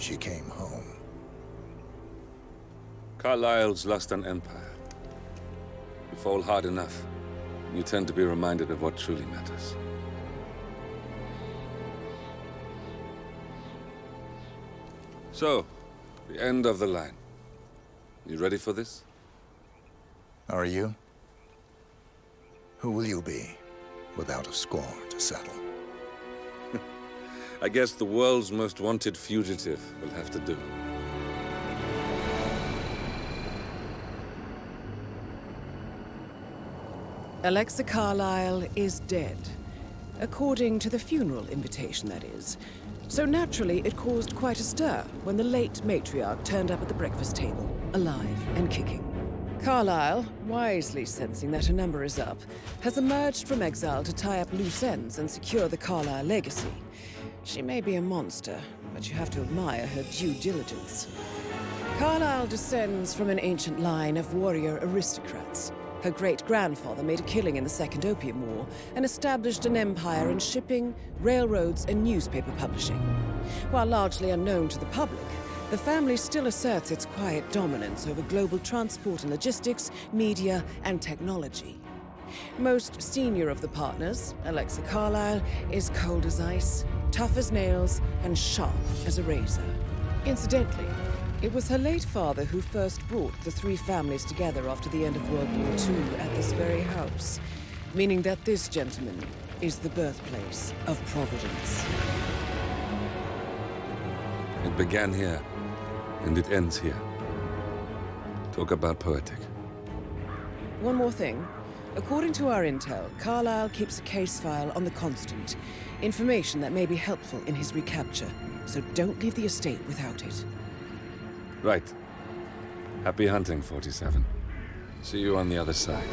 she came home. Carlyle's lost an empire. You fall hard enough, and you tend to be reminded of what truly matters. So, the end of the line. You ready for this? Are you? Who will you be, without a score to settle? I guess the world's most wanted fugitive will have to do. Alexa Carlyle is dead. According to the funeral invitation, that is. So naturally, it caused quite a stir when the late matriarch turned up at the breakfast table, alive and kicking. Carlyle, wisely sensing that her number is up, has emerged from exile to tie up loose ends and secure the Carlyle legacy. She may be a monster, but you have to admire her due diligence. Carlyle descends from an ancient line of warrior aristocrats. Her great-grandfather made a killing in the Second Opium War and established an empire in shipping, railroads, and newspaper publishing. While largely unknown to the public, the family still asserts its quiet dominance over global transport and logistics, media, and technology. Most senior of the partners, Alexa Carlyle, is cold as ice, tough as nails, and sharp as a razor. Incidentally, it was her late father who first brought the three families together after the end of World War II at this very house, meaning that this gentleman is the birthplace of Providence. It began here, and it ends here. Talk about poetic. One more thing. According to our intel, Carlyle keeps a case file on the Constant. Information that may be helpful in his recapture, so don't leave the estate without it. Right. Happy hunting, 47. See you on the other side.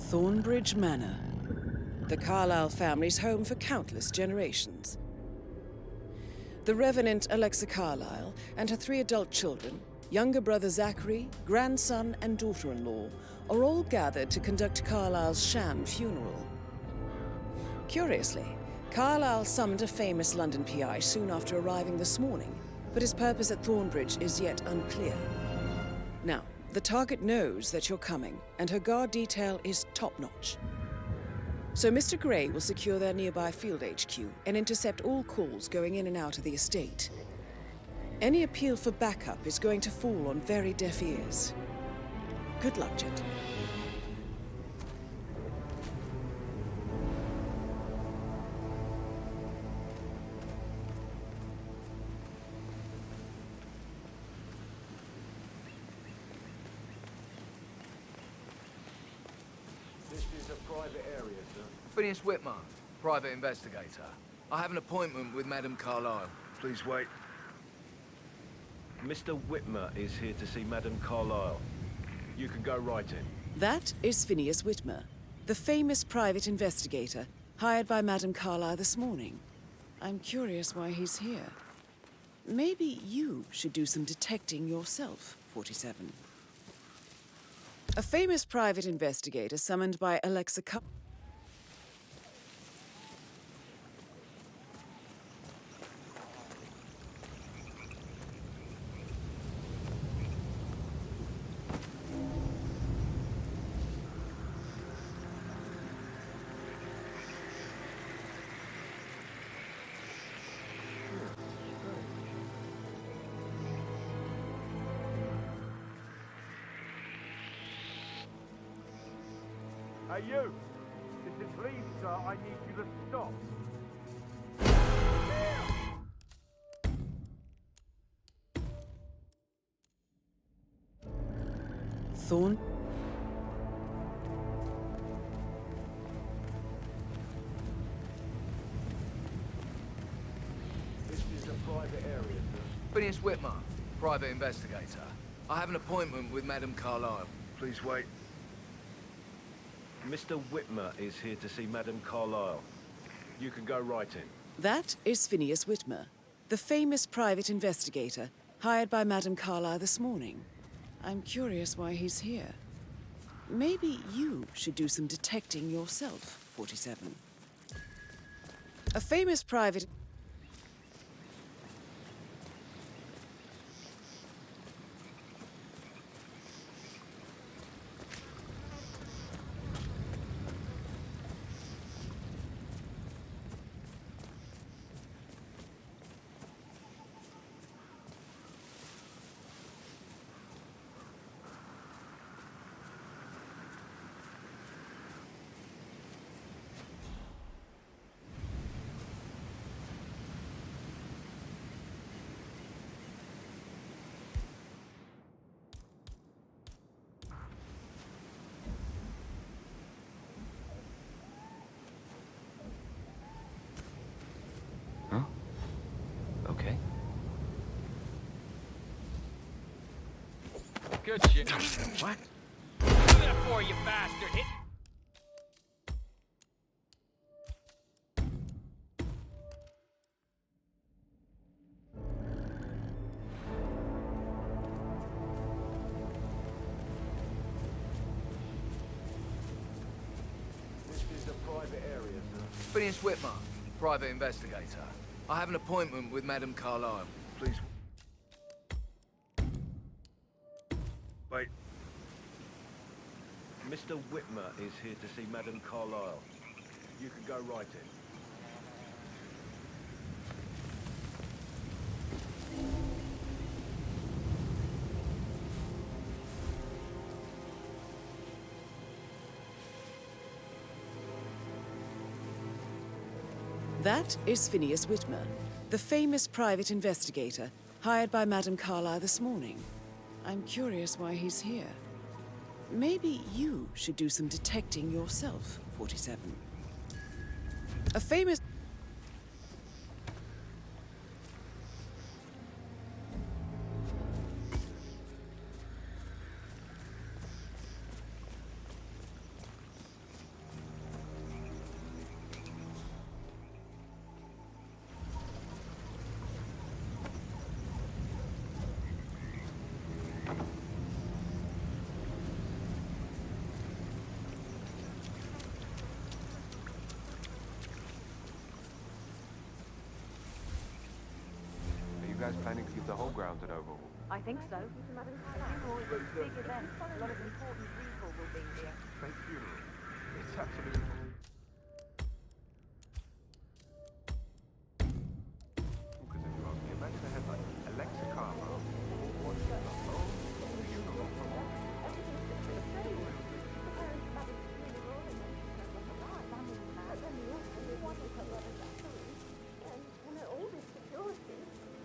Thornbridge Manor, the Carlyle family's home for countless generations. The Revenant Alexa Carlyle and her 3 adult children, younger brother Zachary, grandson, and daughter-in-law, are all gathered to conduct Carlyle's sham funeral. Curiously, Carlyle summoned a famous London PI soon after arriving this morning, but his purpose at Thornbridge is yet unclear. Now, the target knows that you're coming, and her guard detail is top-notch. So Mr. Gray will secure their nearby field HQ and intercept all calls going in and out of the estate. Any appeal for backup is going to fall on very deaf ears. Good luck, gentlemen. Phineas Whitmer, private investigator. I have an appointment with Madame Carlyle. Please wait. Mr. Whitmer is here to see Madame Carlyle. You can go right in. That is Phineas Whitmer, the famous private investigator hired by Madame Carlyle this morning. I'm curious why he's here. Maybe you should do some detecting yourself, 47. A famous private investigator summoned by Alexa Carlyle. Hey, you! Please, sir, I need you to stop. Thorn? Phineas Whitmer, private investigator. I have an appointment with Madame Carlyle. Please wait. Mr. Whitmer is here to see Madame Carlyle. You can go right in. That is Phineas Whitmer, the famous private investigator hired by Madame Carlyle this morning. I'm curious why he's here. Maybe you should do some detecting yourself, 47. A famous private... Okay. Good shit. What? Do that for you, bastard. Hit. This is a private area, sir. Phineas Whitmer, private investigator. I have an appointment with Madame Carlyle. Please. Wait. Mr. Whitmer is here to see Madame Carlyle. You can go right in. That is Phineas Whitmer, the famous private investigator hired by Madame Carlyle this morning. I'm curious why he's here. Maybe you should do some detecting yourself, 47. A famous... Are you guys planning to give the whole ground an overhaul? I think so. Funeral is a big event. A lot of important people will be here. Fake funeral. It's absolutely... Because if you ask me, imagine a headline, Alexa Carlyle, what's that? Oh, funeral from what?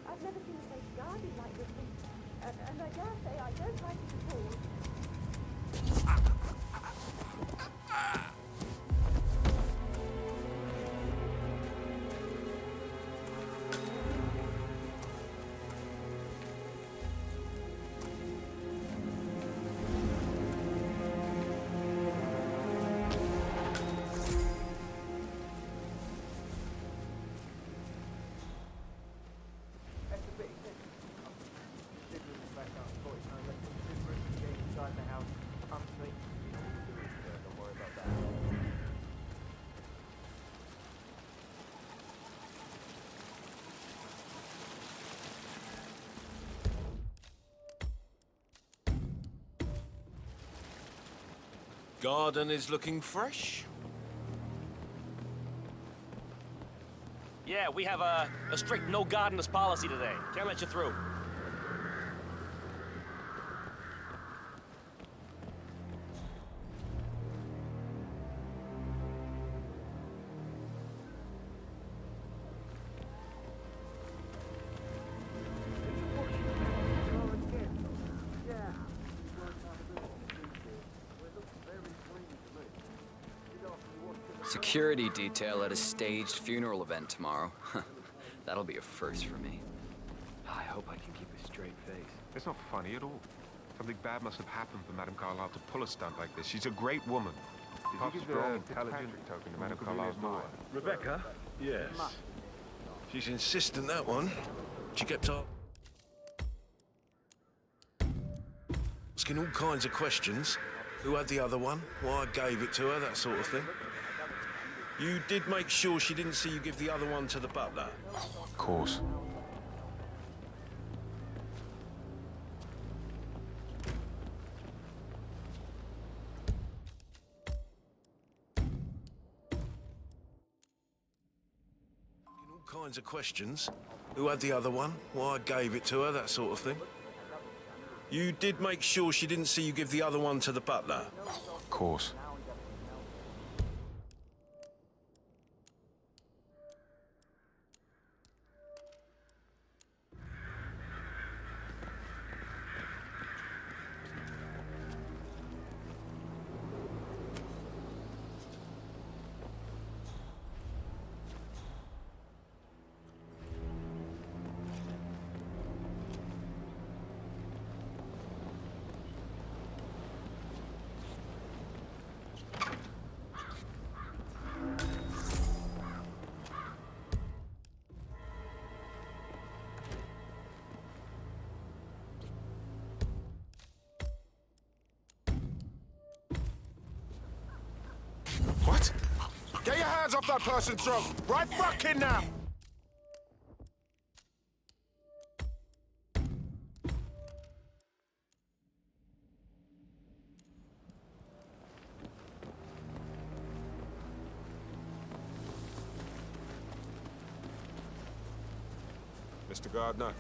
I've never seen a place guarded like this, and I dare say I don't like it at all. Garden is looking fresh. Yeah, we have a strict no gardeners policy today. Can't let you through. Security detail at a staged funeral event tomorrow. That'll be a first for me. I hope I can keep a straight face. It's not funny at all. Something bad must have happened for Madame Carlyle to pull a stunt like this. She's a great woman. Did you give the intelligent token to Madame Carlyle's daughter? Rebecca? Yes. She's insistent, that one. She kept asking all kinds of questions. Who had the other one? Why I gave it to her, that sort of thing. You did make sure she didn't see you give the other one to the butler? Of course. All kinds of questions. Who had the other one? Why I gave it to her, that sort of thing. You did make sure she didn't see you give the other one to the butler? Of course. What? Get your hands off that person's throat! Right fucking now! Mr. Gardner.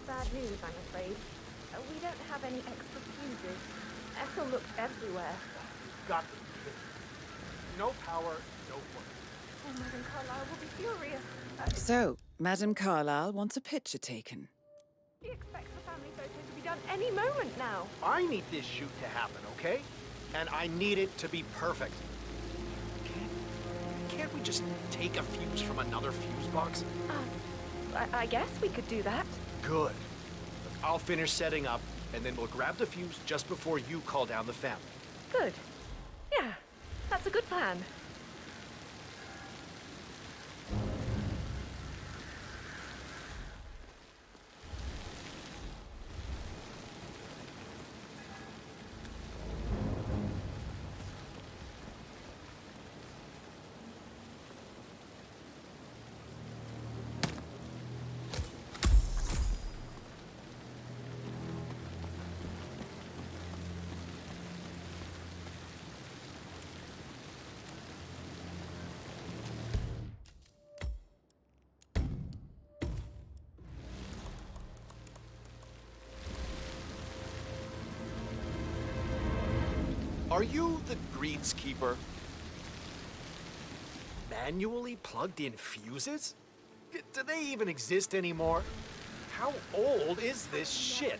Bad news, I'm afraid. We don't have any extra fuses. Echo looked everywhere. Got this. No power, no work. Oh, Madame Carlyle will be furious. So, Madame Carlyle wants a picture taken. She expects the family photo to be done any moment now. I need this shoot to happen, okay? And I need it to be perfect. Can't we just take a fuse from another fuse box? I guess we could do that. Good. Look, I'll finish setting up, and then we'll grab the fuse just before you call down the family. Good. Yeah, that's a good plan. Are you the greenskeeper? Manually plugged in fuses? Do they even exist anymore? How old is this shit?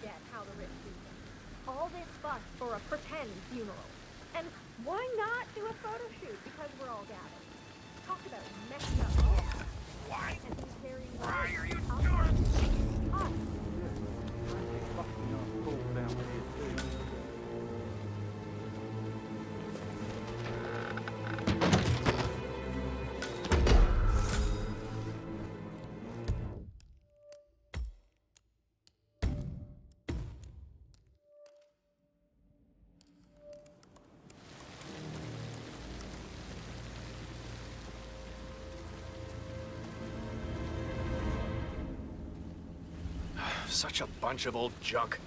All this fuss for a pretend funeral. And why not do a photo shoot because we're all gathered? Talk about messing up. Why? Why are you doing us? Such a bunch of old junk.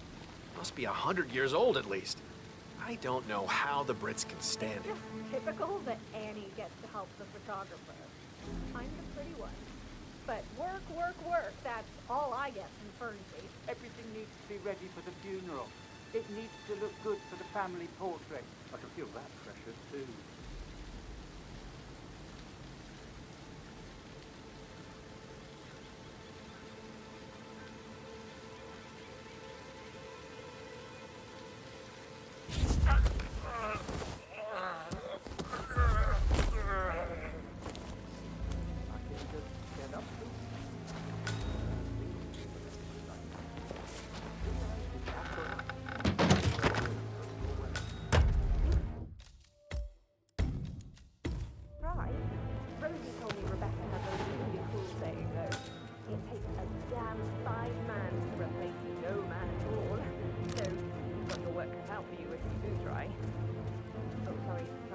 Must be 100 years old at least. I don't know how the Brits can stand it. Just typical that Annie gets to help the photographer. I'm the pretty one. But work, work, work. That's all I get from Fernsey. Everything needs to be ready for the funeral. It needs to look good for the family portrait. I can feel that pressure too.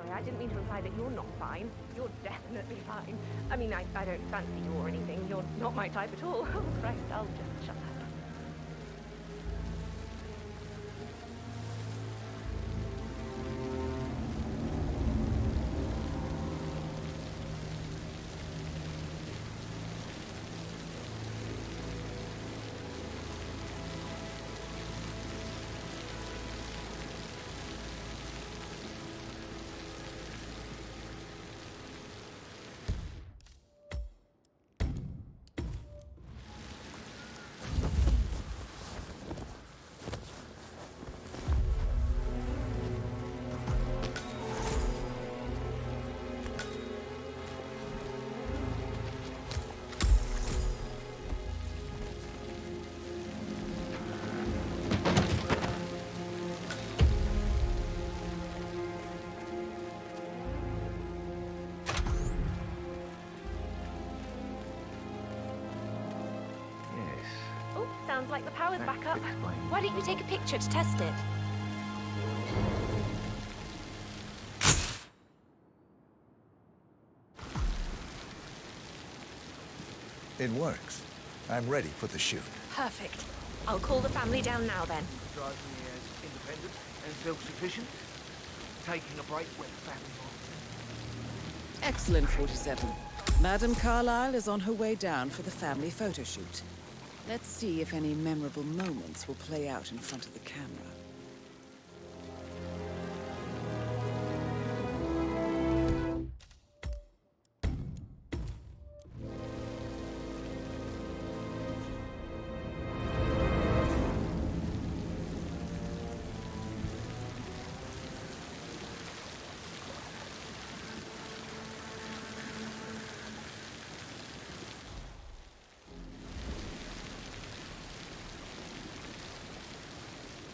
I didn't mean to imply that you're not fine. You're definitely fine. I mean, I don't fancy you or anything. You're not my type at all. Oh, Christ, I'll just shut up. Sounds like the power's back up. Why don't you take a picture to test it? It works. I'm ready for the shoot. Perfect. I'll call the family down now then. Drives me as independent and self-sufficient. Taking a break when the family wants. Excellent, 47. Madame Carlyle is on her way down for the family photo shoot. Let's see if any memorable moments will play out in front of the camera.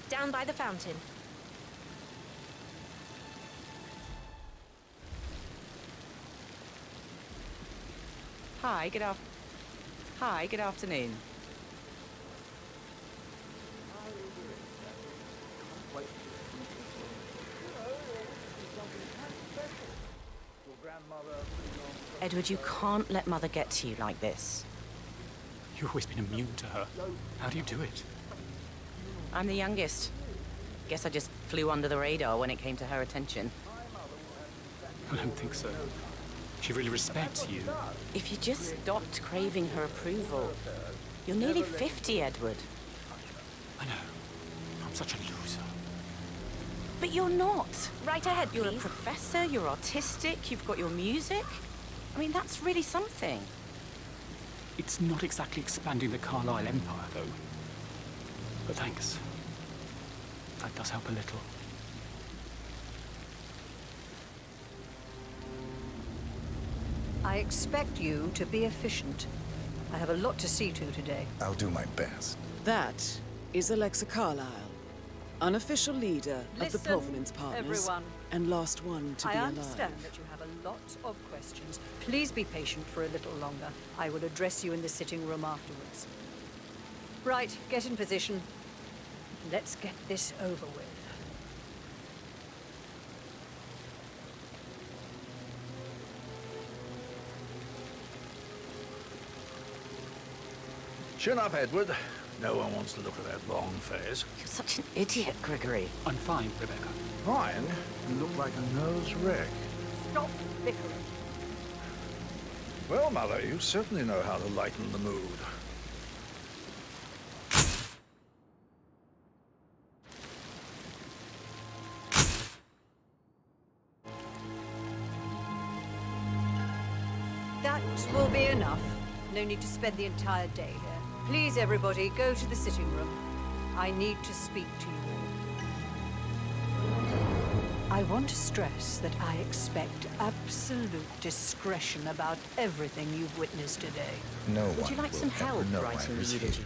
Down by the fountain. Hi, good afternoon. Edward, you can't let Mother get to you like this. You've always been immune to her. How do you do it? I'm the youngest. Guess I just flew under the radar when it came to her attention. I don't think so. She really respects you. If you just stopped craving her approval. You're nearly 50, Edward. I know. I'm such a loser. But you're not. Right ahead, please. You're a professor, you're artistic, you've got your music. I mean, that's really something. It's not exactly expanding the Carlyle Empire, though. But thanks. That does help a little. I expect you to be efficient. I have a lot to see to today. I'll do my best. That is Alexa Carlyle, unofficial leader of the Provenance Partners, everyone. and last one to be I alive. understand that you have a lot of questions. Please be patient for a little longer. I will address you in the sitting room afterwards. Right, get in position. Let's get this over with. Chin up, Edward. No one wants to look at that long face. You're such an idiot, Gregory. I'm fine, Rebecca. Fine? You look like a nervous wreck. Stop bickering. Well, Mother, you certainly know how to lighten the mood. That will be enough. No need to spend the entire day here. Please, everybody, go to the sitting room. I need to speak to you all. I want to stress that I expect absolute discretion about everything you've witnessed today. No Would one you like will some ever help know writing I the was here. eulogy?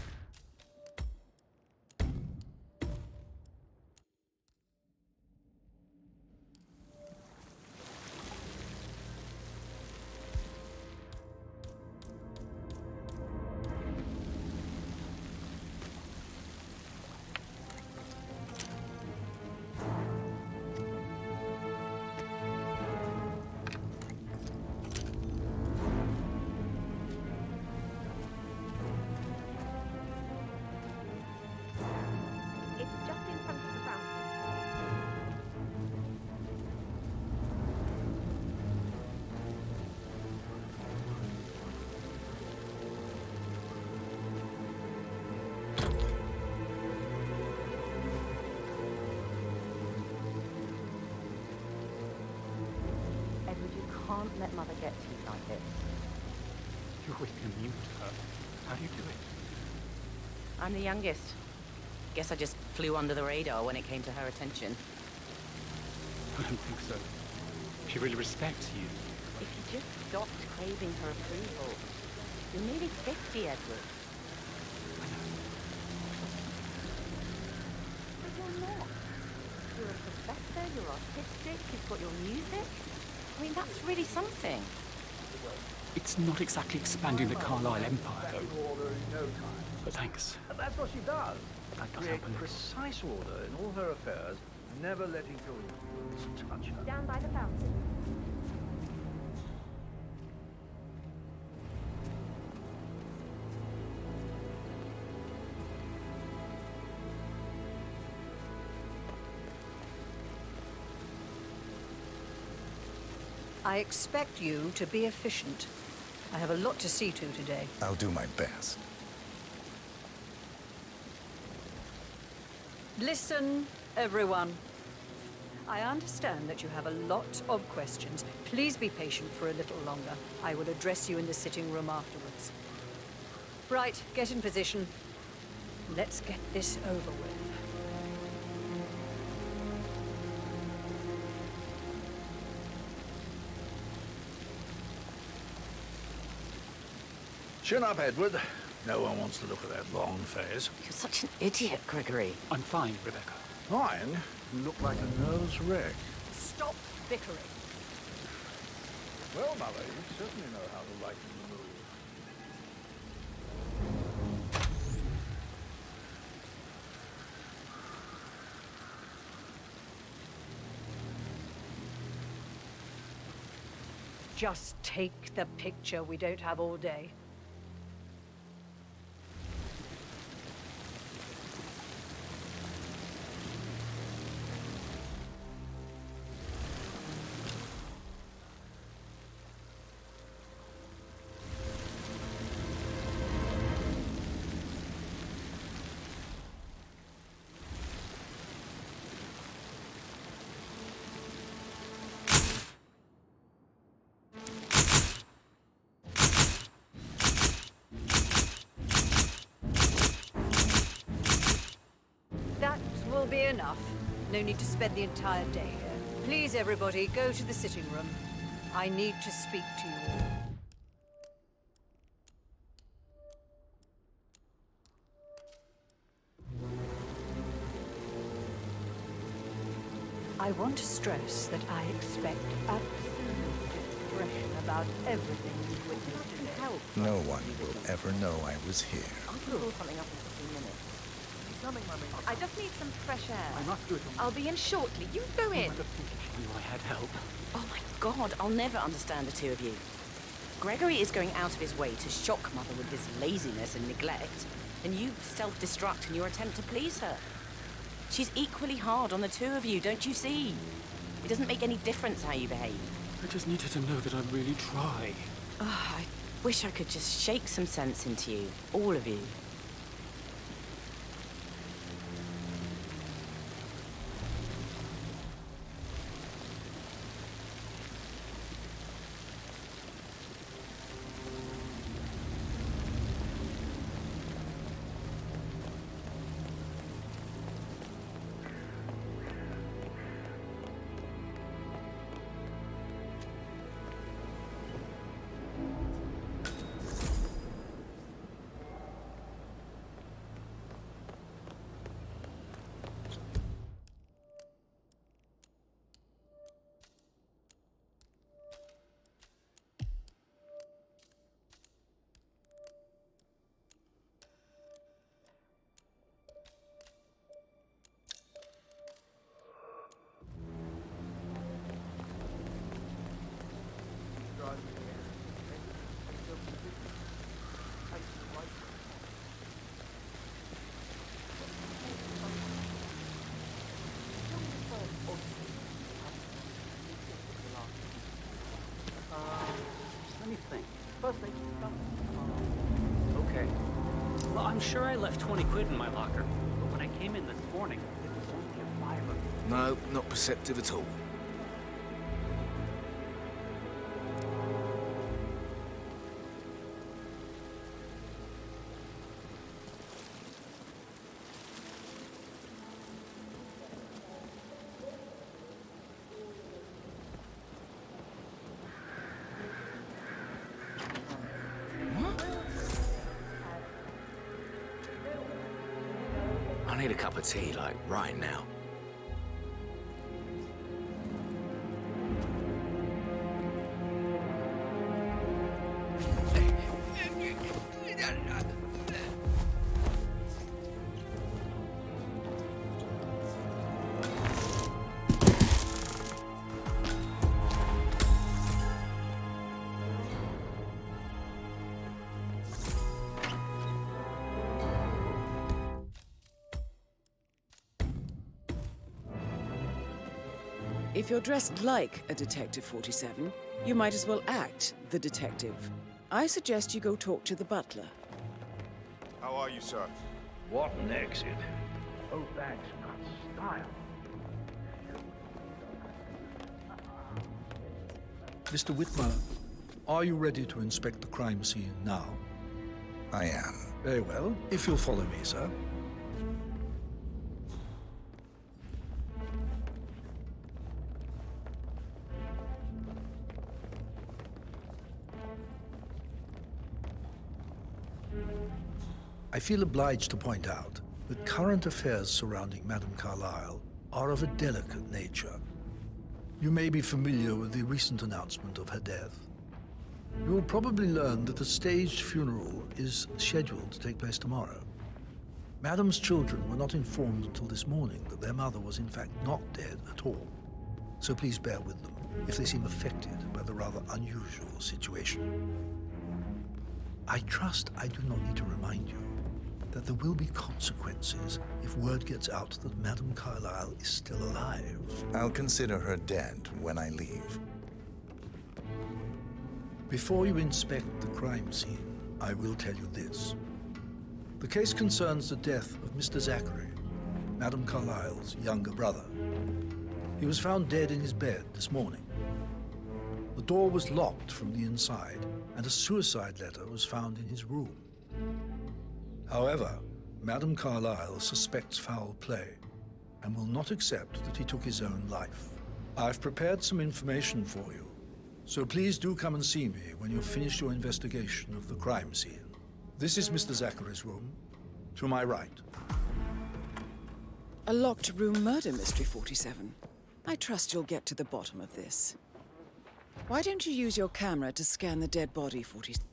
It's just in front of the fountain. Edward, you can't let Mother get to you like this. You're with immune to her. How do you do it? I'm the youngest. Guess I just flew under the radar when it came to her attention. I don't think so. She really respects you. If you just stopped craving her approval. You're nearly 50, Edward. But you're not. You're a professor, you're artistic, you've got your music. I mean, that's really something. It's not exactly expanding the Carlisle Empire, though. But thanks. And that's what she does. That does Create help a little. precise order in all her affairs, never letting your influence touch her. Down by the fountain. I expect you to be efficient. I have a lot to see to today. I'll do my best. Listen, everyone. I understand that you have a lot of questions. Please be patient for a little longer. I will address you in the sitting room afterwards. Right, get in position. Let's get this over with. Chin up, Edward. No one wants to look at that long face. You're such an idiot, Gregory. I'm fine, Rebecca. Fine? You look like a nervous wreck. Stop bickering. Well, Mother, you certainly know how to lighten the mood. Just take the picture. We don't have all day. That will be enough. No need to spend the entire day here. Please, everybody, go to the sitting room. I need to speak to you all. I want to stress that I expect absolute discretion about everything you've witnessed today. No one will ever know I was here. I'll pull something up in 15 minutes. I just need some fresh air. I must do it. I'll be in shortly. You go in. I don't think if she knew I had help. Oh my God, I'll never understand the two of you. Gregory is going out of his way to shock Mother with his laziness and neglect, and you self-destruct in your attempt to please her. She's equally hard on the two of you, don't you see? It doesn't make any difference how you behave. I just needed to know that I really try. I wish I could just shake some sense into you, all of you. Let me think. First thing, Okay. Well, I'm sure I left 20 quid in my locker, but when I came in this morning, it was only a fiver. No, not perceptive at all. I need a cup of tea, like, right now. If you're dressed like a Detective 47, you might as well act the detective. I suggest you go talk to the butler. How are you, sir? What an exit. Oh, that's got style. Mr. Whitmer, are you ready to inspect the crime scene now? I am. Very well. If you'll follow me, sir. I feel obliged to point out that current affairs surrounding Madame Carlyle are of a delicate nature. You may be familiar with the recent announcement of her death. You will probably learn that a staged funeral is scheduled to take place tomorrow. Madame's children were not informed until this morning that their mother was in fact not dead at all. So please bear with them if they seem affected by the rather unusual situation. I trust I do not need to remind you that there will be consequences if word gets out that Madame Carlyle is still alive. I'll consider her dead when I leave. Before you inspect the crime scene, I will tell you this. The case concerns the death of Mr. Zachary, Madame Carlyle's younger brother. He was found dead in his bed this morning. The door was locked from the inside, and a suicide letter was found in his room. However, Madame Carlyle suspects foul play and will not accept that he took his own life. I've prepared some information for you, so please do come and see me when you've finished your investigation of the crime scene. This is Mr. Zachary's room, to my right. A locked room murder mystery, 47. I trust you'll get to the bottom of this. Why don't you use your camera to scan the dead body, 47?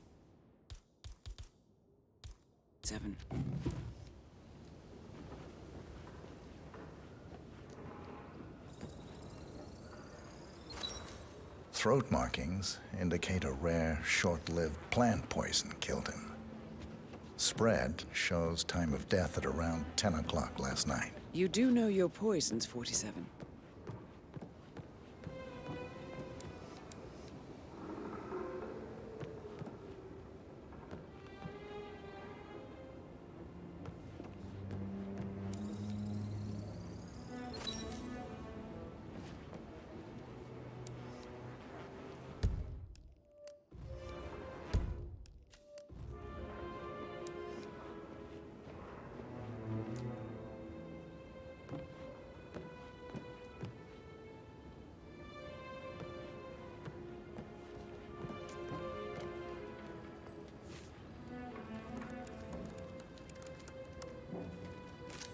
throat markings indicate a rare, short-lived plant poison killed him. Spread shows time of death at around 10 o'clock last night. You do know your poisons, 47.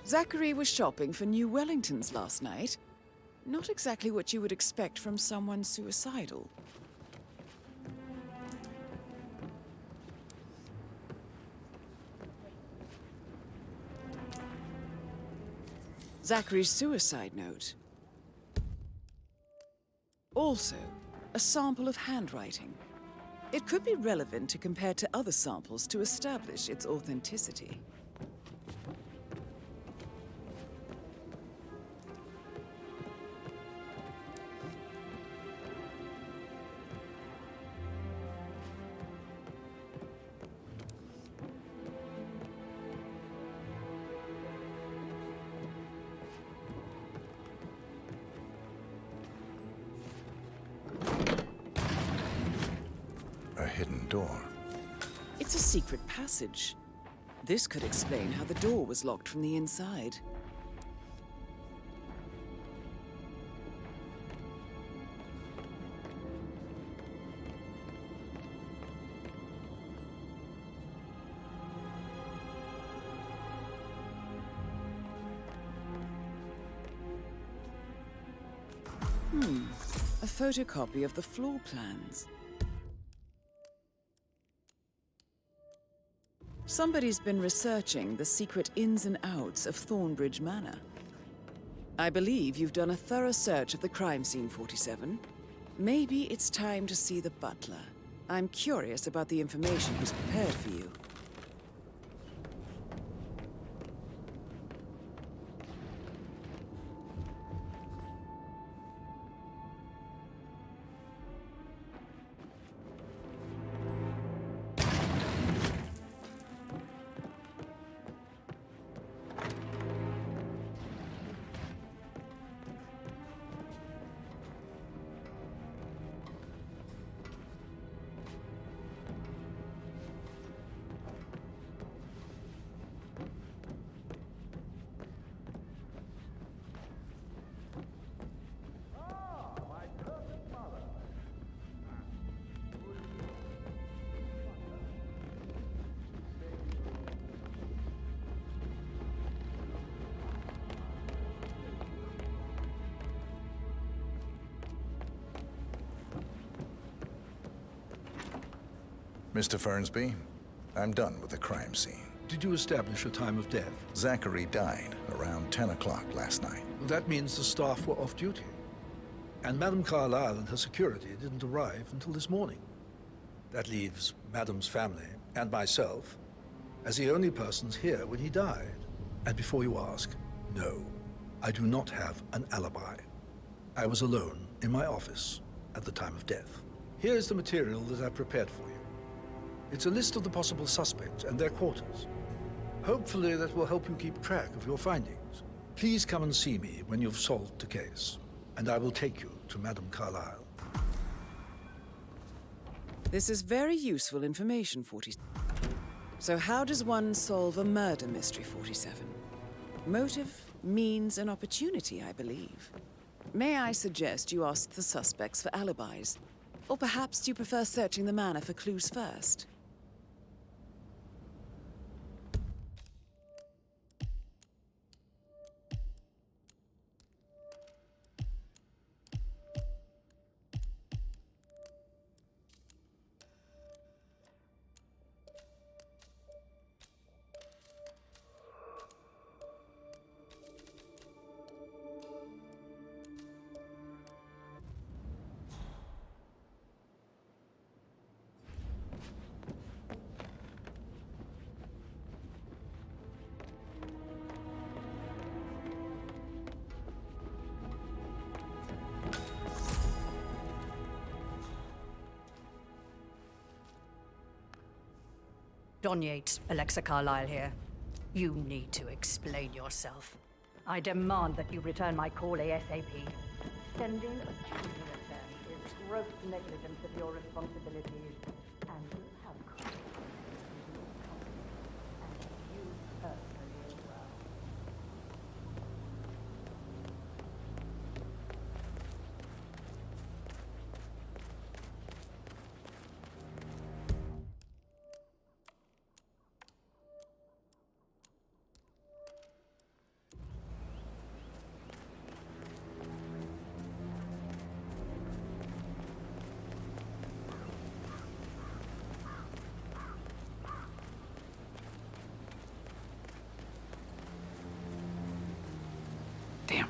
Zachary was shopping for new Wellingtons last night. Not exactly what you would expect from someone suicidal. Zachary's suicide note. Also, a sample of handwriting. It could be relevant to compare to other samples to establish its authenticity. A hidden door. It's a secret passage. This could explain how the door was locked from the inside. A photocopy of the floor plans. Somebody's been researching the secret ins and outs of Thornbridge Manor. I believe you've done a thorough search of the crime scene, 47. Maybe it's time to see the butler. I'm curious about the information he's prepared for you. Mr. Fernsby, I'm done with the crime scene. Did you establish a time of death? Zachary died around 10 o'clock last night. Well, that means the staff were off duty. And Madame Carlyle and her security didn't arrive until this morning. That leaves Madame's family and myself as the only persons here when he died. And before you ask, no, I do not have an alibi. I was alone in my office at the time of death. Here's the material that I prepared for you. It's a list of the possible suspects and their quarters. Hopefully that will help you keep track of your findings. Please come and see me when you've solved the case, and I will take you to Madame Carlyle. This is very useful information, 47. So how does one solve a murder mystery, 47? Motive, means, and opportunity, I believe. May I suggest you ask the suspects for alibis? Or perhaps you prefer searching the manor for clues first? Don Yates, Alexa Carlyle here. You need to explain yourself. I demand that you return my call ASAP. Sending a children attempt is gross negligence of your responsibilities, and will have consequences. And you personally as well. Damn.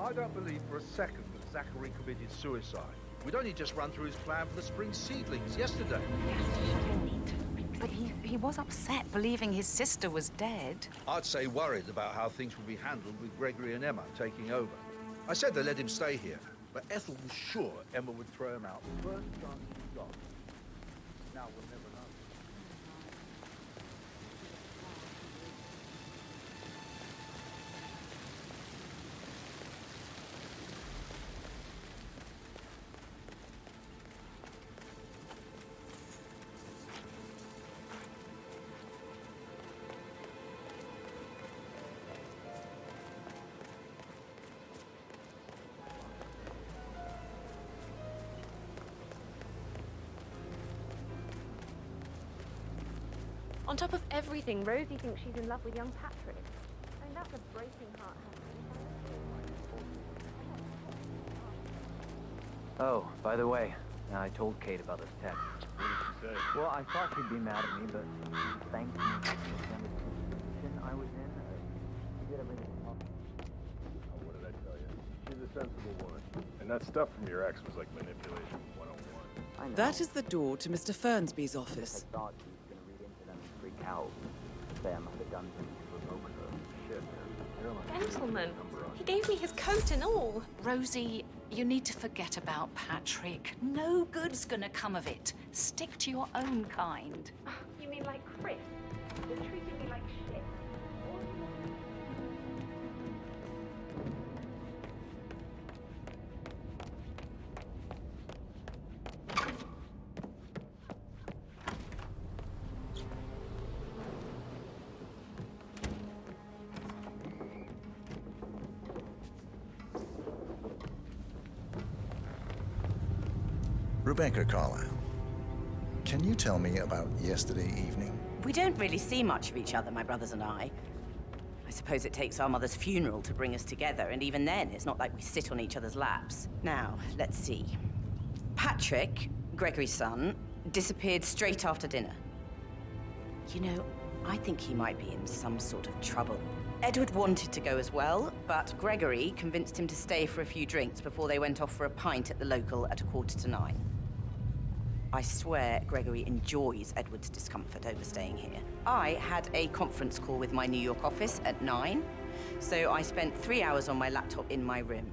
I don't believe for a second that Zachary committed suicide. We'd only just run through his plan for the spring seedlings yesterday. But he was upset believing his sister was dead. I'd say worried about how things would be handled with Gregory and Emma taking over. I said they let him stay here, but Ethel was sure Emma would throw him out the first chance he got. Now we'll never know. On top of everything, Rosie thinks she's in love with young Patrick. I mean, that's a breaking heart Oh, by the way, I told Kate about this text. What did she say? Well, I thought she'd be mad at me, but thanks to the position I was in, she did everything possible. Oh, what did I tell you? She's a sensible woman. And that stuff from your ex was like manipulation 101. That is the door to Mr. Fernsby's office. I thought she was going to read into them and freak out. Them, the done things to provoke her. Shit, Gentleman, he gave me his coat and all. Rosie, you need to forget about Patrick. No good's gonna come of it. Stick to your own kind. You mean like Chris? They're treating me like shit. Rebecca Carlyle, can you tell me about yesterday evening? We don't really see much of each other, my brothers and I. I suppose it takes our mother's funeral to bring us together, and even then, it's not like we sit on each other's laps. Now, let's see. Patrick, Gregory's son, disappeared straight after dinner. You know, I think he might be in some sort of trouble. Edward wanted to go as well, but Gregory convinced him to stay for a few drinks before they went off for a pint at the local at 9:15. I swear Gregory enjoys Edward's discomfort over staying here. I had a conference call with my New York office at 9, so I spent 3 hours on my laptop in my room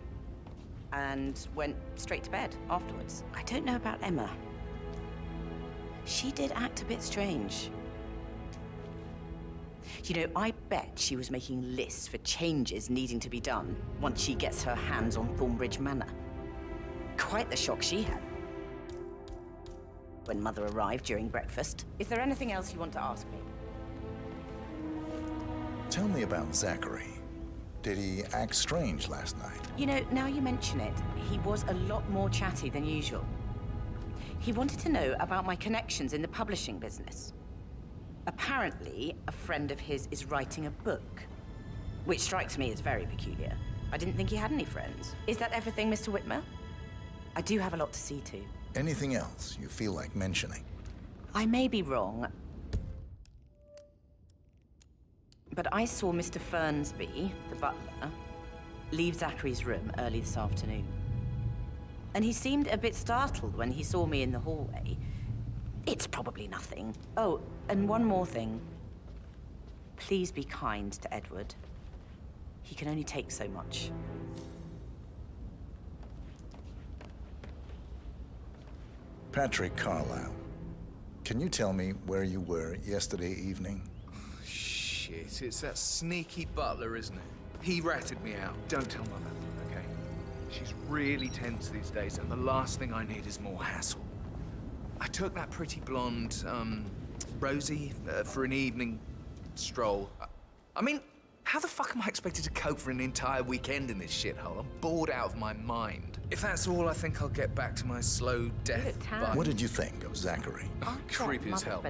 and went straight to bed afterwards. I don't know about Emma. She did act a bit strange. You know, I bet she was making lists for changes needing to be done once she gets her hands on Thornbridge Manor. Quite the shock she had when Mother arrived during breakfast. Is there anything else you want to ask me? Tell me about Zachary. Did he act strange last night? You know, now you mention it, he was a lot more chatty than usual. He wanted to know about my connections in the publishing business. Apparently, a friend of his is writing a book, which strikes me as very peculiar. I didn't think he had any friends. Is that everything, Mr. Whitmer? I do have a lot to see to. Anything else you feel like mentioning? I may be wrong, but I saw Mr. Fernsby, the butler, leave Zachary's room early this afternoon. And he seemed a bit startled when he saw me in the hallway. It's probably nothing. Oh, and one more thing. Please be kind to Edward. He can only take so much. Patrick Carlisle, can you tell me where you were yesterday evening? Shit, it's that sneaky butler, isn't it? He ratted me out. Don't tell Mother, okay? She's really tense these days, and the last thing I need is more hassle. I took that pretty blonde, Rosie, for an evening stroll. I mean, how the fuck am I expected to cope for an entire weekend in this shithole? I'm bored out of my mind. If that's all, I think I'll get back to my slow death. What did you think of Zachary? Creepy as hell.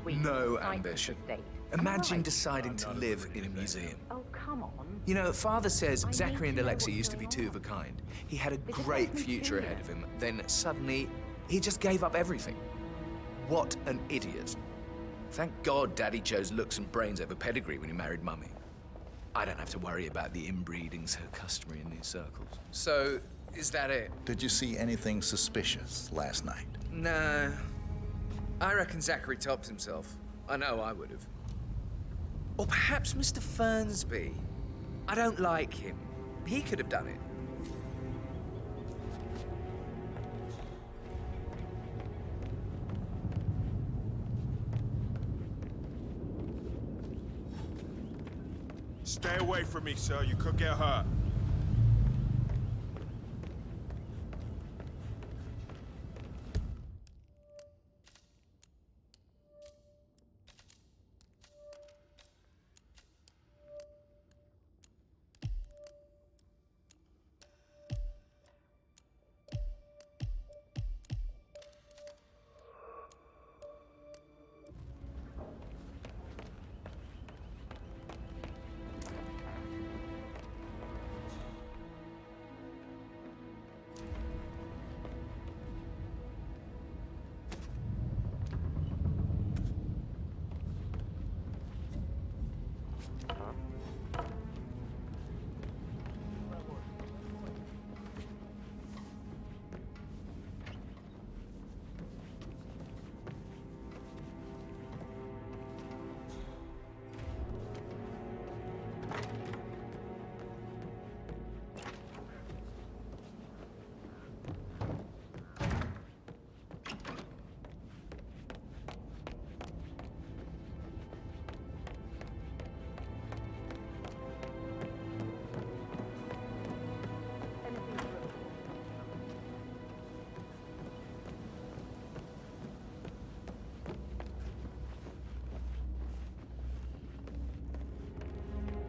No ambition. Imagine deciding to live in a museum. Oh, come on. You know, Father says Zachary and Alexei used to be two of a kind. He had a great future ahead of him. Then suddenly, he just gave up everything. What an idiot. Thank God Daddy chose looks and brains over pedigree when he married Mummy. I don't have to worry about the inbreeding so customary in these circles. So, is that it? Did you see anything suspicious last night? Nah. I reckon Zachary topped himself. I know I would have. Or perhaps Mr. Fernsby. I don't like him. He could have done it. Stay away from me, sir. You could get hurt.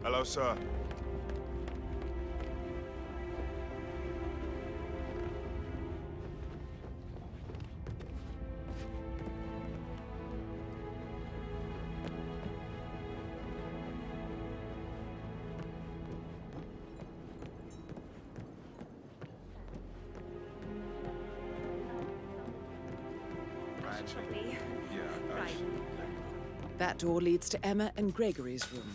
Hello, sir. Actually, That door leads to Emma and Gregory's room.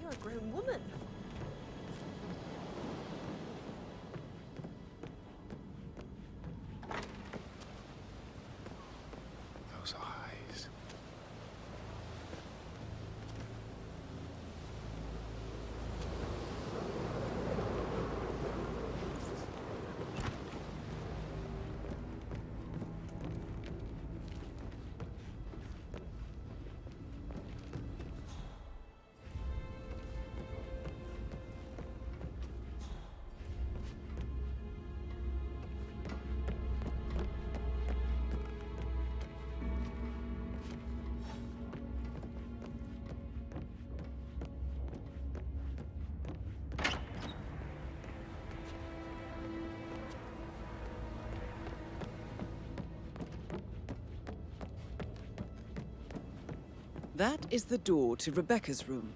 You're a grown woman. Those eyes. That is the door to Rebecca's room.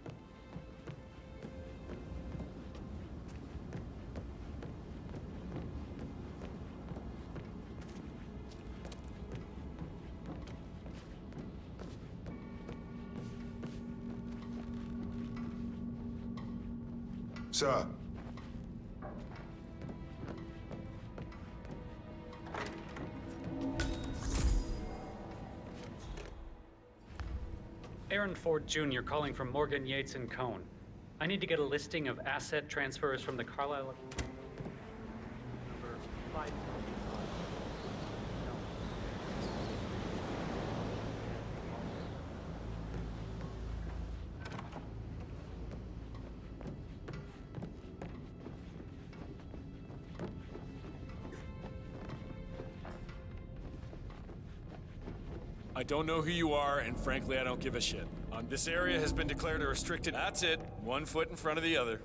Sir. Aaron Ford Jr. calling from Morgan, Yates & Cohn. I need to get a listing of asset transfers from the Carlisle... I don't know who you are, and frankly, I don't give a shit. This area has been declared a restricted... That's it. 1 foot in front of the other.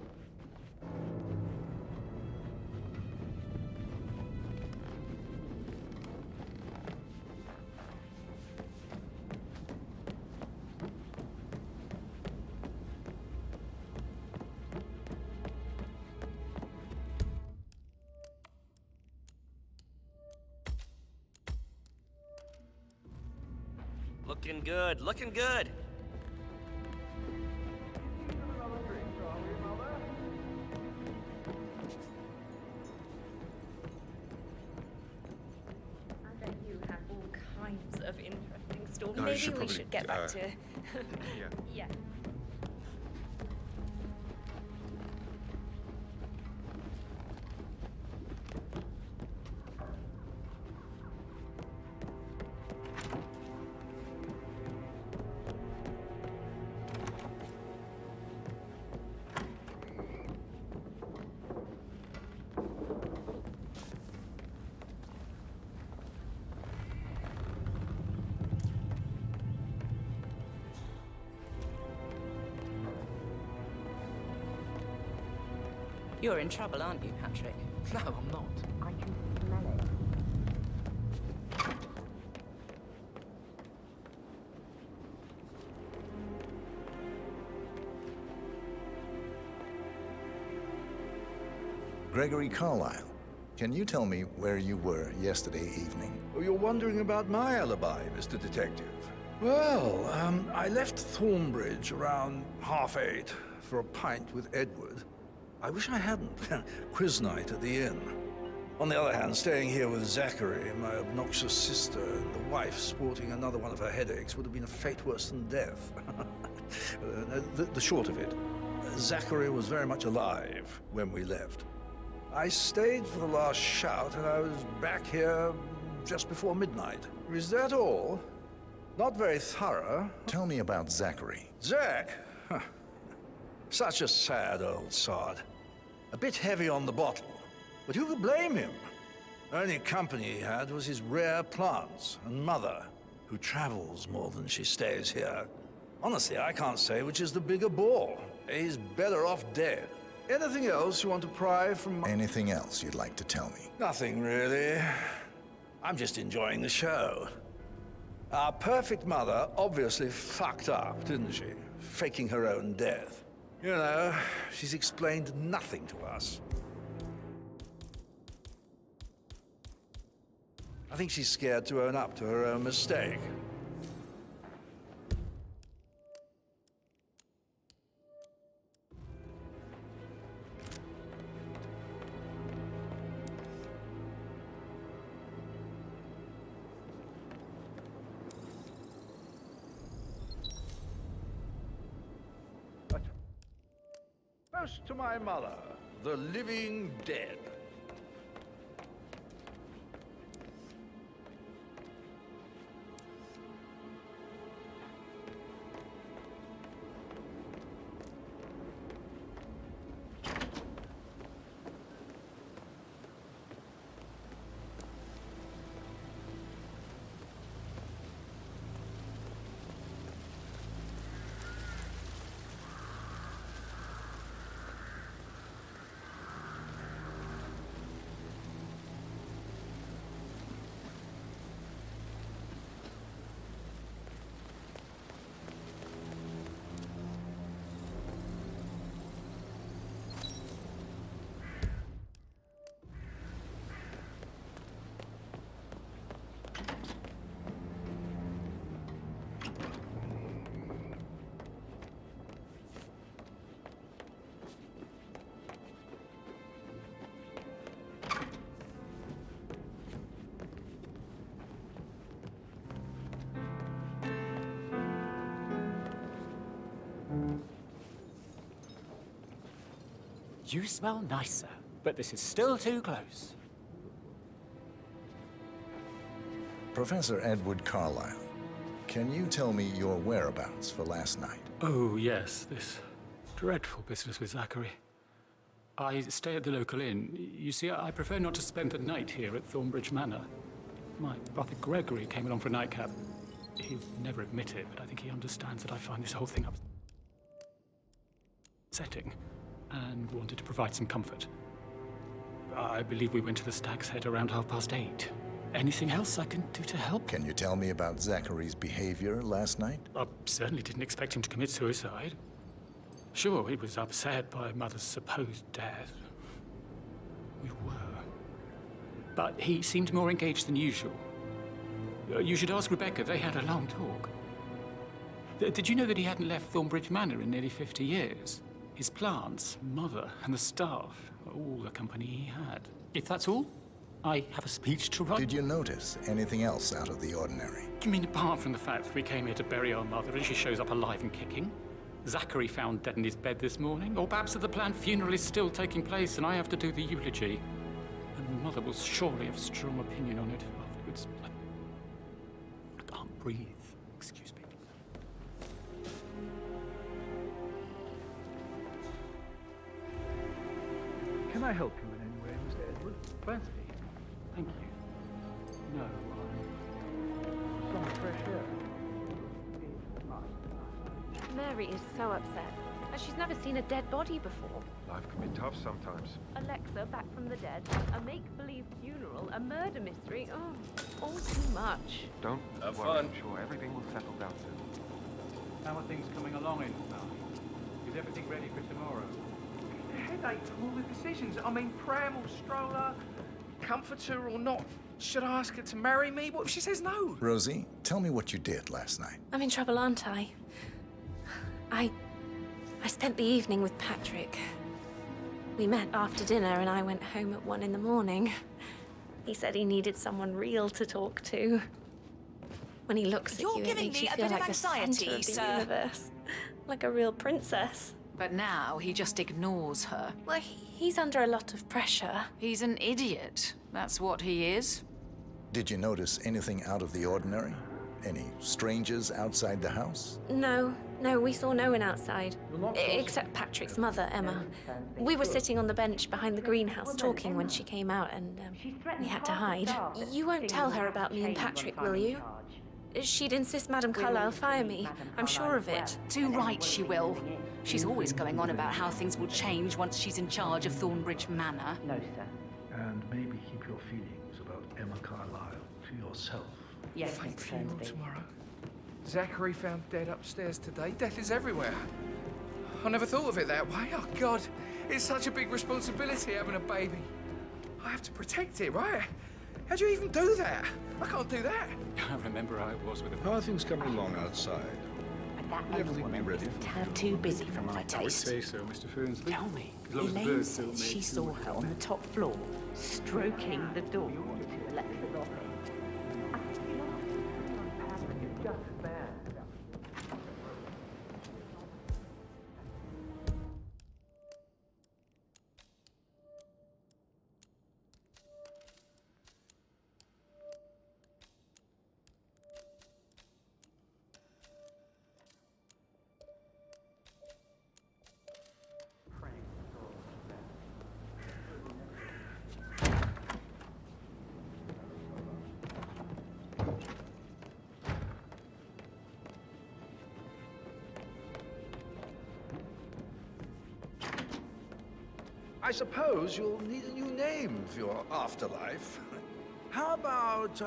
Looking good, looking good. I bet you have all kinds of interesting stories. No, you Maybe should we probably, should get back to... yeah. Yeah. You're in trouble, aren't you, Patrick? No, I'm not. I can smell it. Gregory Carlisle, can you tell me where you were yesterday evening? Oh, you're wondering about my alibi, Mr. Detective. Well, I left Thornbridge around 8:30 for a pint with Edward. I wish I hadn't. Quiz night at the inn. On the other hand, staying here with Zachary, my obnoxious sister, and the wife sporting another one of her headaches would have been a fate worse than death. The short of it, Zachary was very much alive when we left. I stayed for the last shout, and I was back here just before midnight. Is that all? Not very thorough. Tell me about Zachary. Zach? Huh. Such a sad old sod. A bit heavy on the bottle, but who could blame him? The only company he had was his rare plants and mother, who travels more than she stays here. Honestly, I can't say which is the bigger bore. He's better off dead. Anything else you want to pry from... Anything else you'd like to tell me? Nothing, really. I'm just enjoying the show. Our perfect mother obviously fucked up, didn't she? Faking her own death. You know, she's explained nothing to us. I think she's scared to own up to her own mistake. Toast to my mother, the living dead. You smell nicer, but this is still too close. Professor Edward Carlyle, can you tell me your whereabouts for last night? Oh, yes, this dreadful business with Zachary. I stay at the local inn. You see, I prefer not to spend the night here at Thornbridge Manor. My brother Gregory came along for a nightcap. He'll never admit it, but I think he understands that I find this whole thing upsetting and wanted to provide some comfort. I believe we went to the Stag's Head around 8:30. Anything else I can do to help? Can you tell me about Zachary's behavior last night? I certainly didn't expect him to commit suicide. Sure, he was upset by Mother's supposed death. We were. But he seemed more engaged than usual. You should ask Rebecca. They had a long talk. Did you know that he hadn't left Thornbridge Manor in nearly 50 years? His plants, Mother, and the staff, all the company he had. If that's all, I have a speech to write. Did you notice anything else out of the ordinary? You mean apart from the fact that we came here to bury our mother and she shows up alive and kicking? Zachary found dead in his bed this morning? Or perhaps that the planned funeral is still taking place and I have to do the eulogy? And Mother will surely have a strong opinion on it afterwards. I can't breathe. Excuse me. Can I help you in any way, Mr. Edward? Plenty. Thank you. No, Some fresh air. Mary is so upset. And she's never seen a dead body before. Life can be tough sometimes. Alexa back from the dead, a make-believe funeral, a murder mystery. Oh, all too much. Don't Have worry. fun. I'm sure everything will settle down soon. How are things coming along in town? Is everything ready for tomorrow? Headache from all the decisions. I mean, pram or stroller, comforter or not. Should I ask her to marry me? What if she says no? Rosie, tell me what you did last night. I'm in trouble, aren't I? I spent the evening with Patrick. We met after dinner and I went home at 1 in the morning. He said he needed someone real to talk to. When he looks at you, it makes you feel like the center of the universe. Like a real princess. But now he just ignores her. Well, he's under a lot of pressure. He's an idiot. That's what he is. Did you notice anything out of the ordinary? Any strangers outside the house? No, we saw no one outside. Except Patrick's mother, Emma. We were sitting on the bench behind the greenhouse talking when she came out and we had to hide. You won't tell her about me and Patrick, will you? She'd insist Madame Carlyle fire me. I'm sure of it. Too right she will. She's always going on about how things will change once she's in charge of Thornbridge Manor. No, sir. And maybe keep your feelings about Emma Carlyle to yourself. Yes, Fake Mr. funeral Fernsby. tomorrow. Zachary found dead upstairs today. Death is everywhere. I never thought of it that way. Oh, God. It's such a big responsibility having a baby. I have to protect it, right? How do you even do that? I can't do that. I remember how it was with the... How are things coming along outside? Will everything be ready? Too busy for my I would taste. say so, Mr. Fernsby. Tell me, As long as the Elaine birds don't says she make saw too her on the top floor, stroking the door to Alexa's office. I suppose you'll need a new name for your afterlife. How about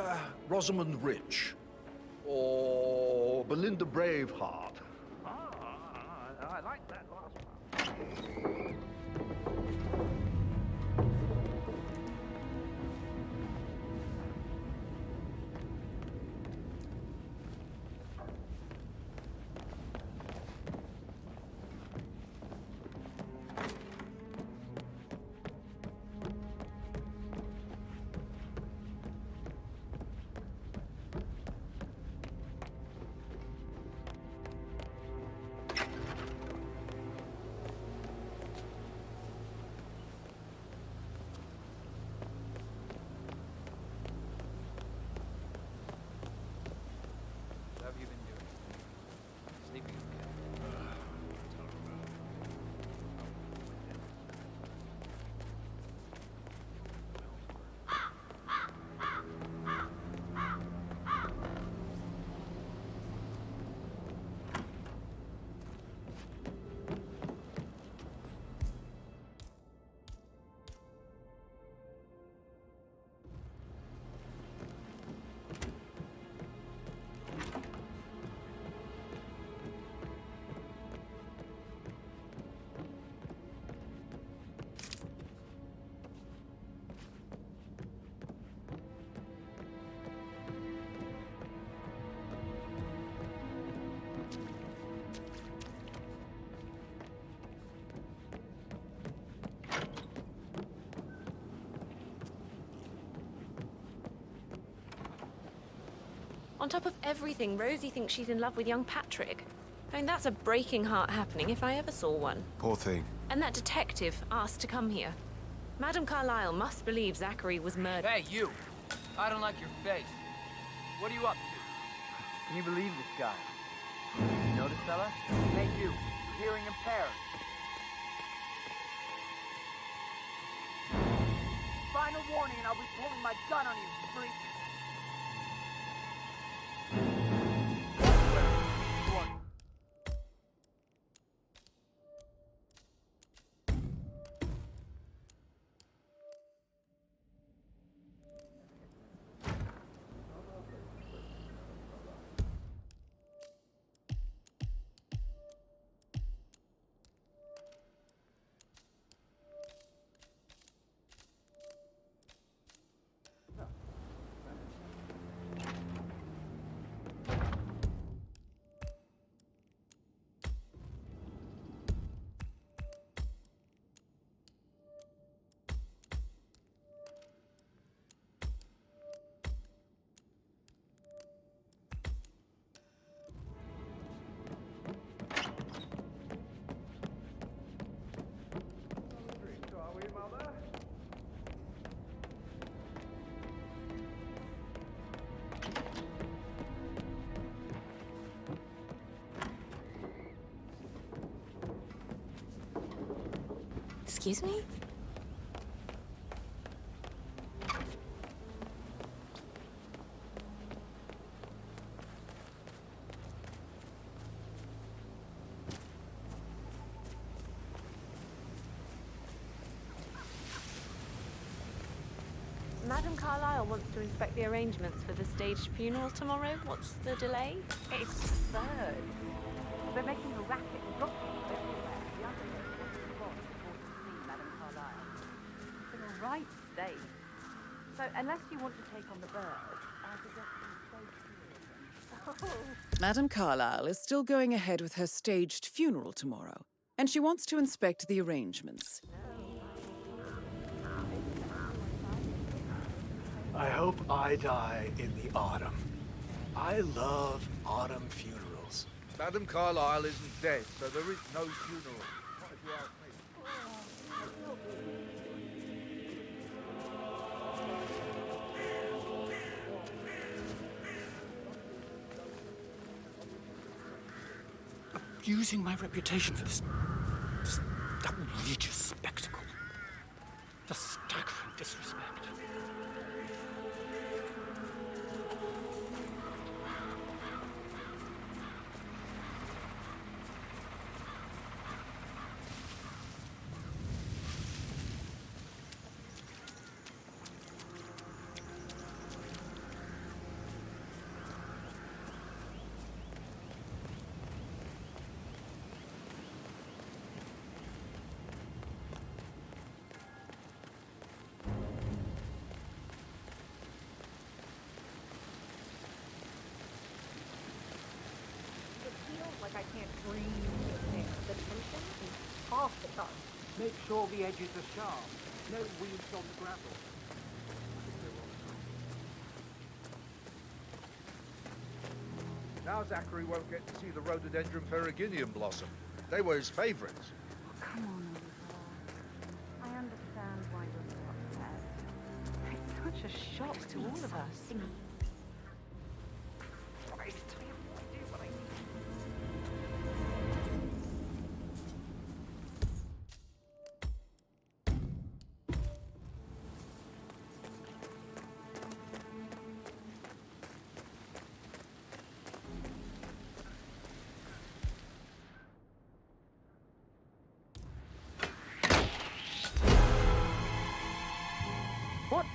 Rosamund Rich? Or Belinda Braveheart? I like that last one. What have you been doing? Sleeping again? On top of everything, Rosie thinks she's in love with young Patrick. I mean, that's a breaking heart happening if I ever saw one. Poor thing. And that detective asked to come here. Madame Carlyle must believe Zachary was murdered. Hey, you! I don't like your face. What are you up to? Can you believe this guy? You know this fella? Hey, you! Hearing impaired. Final warning and I'll be pulling my gun on you, freak! Excuse me? Madame Carlyle wants to inspect the arrangements for the staged funeral tomorrow. What's the delay? It's absurd. They're making a racket and dropping it everywhere. The other day, was before to see Madame Carlyle. It's in a right state. So, unless you want to take on the bird, I suggest you stay here. Madame Carlyle is still going ahead with her staged funeral tomorrow, and she wants to inspect the arrangements. I hope I die in the autumn. I love autumn funerals. Madame Carlyle isn't dead, so there is no funeral. Not if you ask me. Using my reputation for this outrageous spectacle. The staggering disrespect. make sure the edges are sharp. No weeds on the gravel. Now Zachary won't get to see the rhododendron ferruginum blossom. They were his favourites. Come on, Oliver. I understand why you're so upset. It's such a shock to all of us. Christ, I have no idea what I need. What?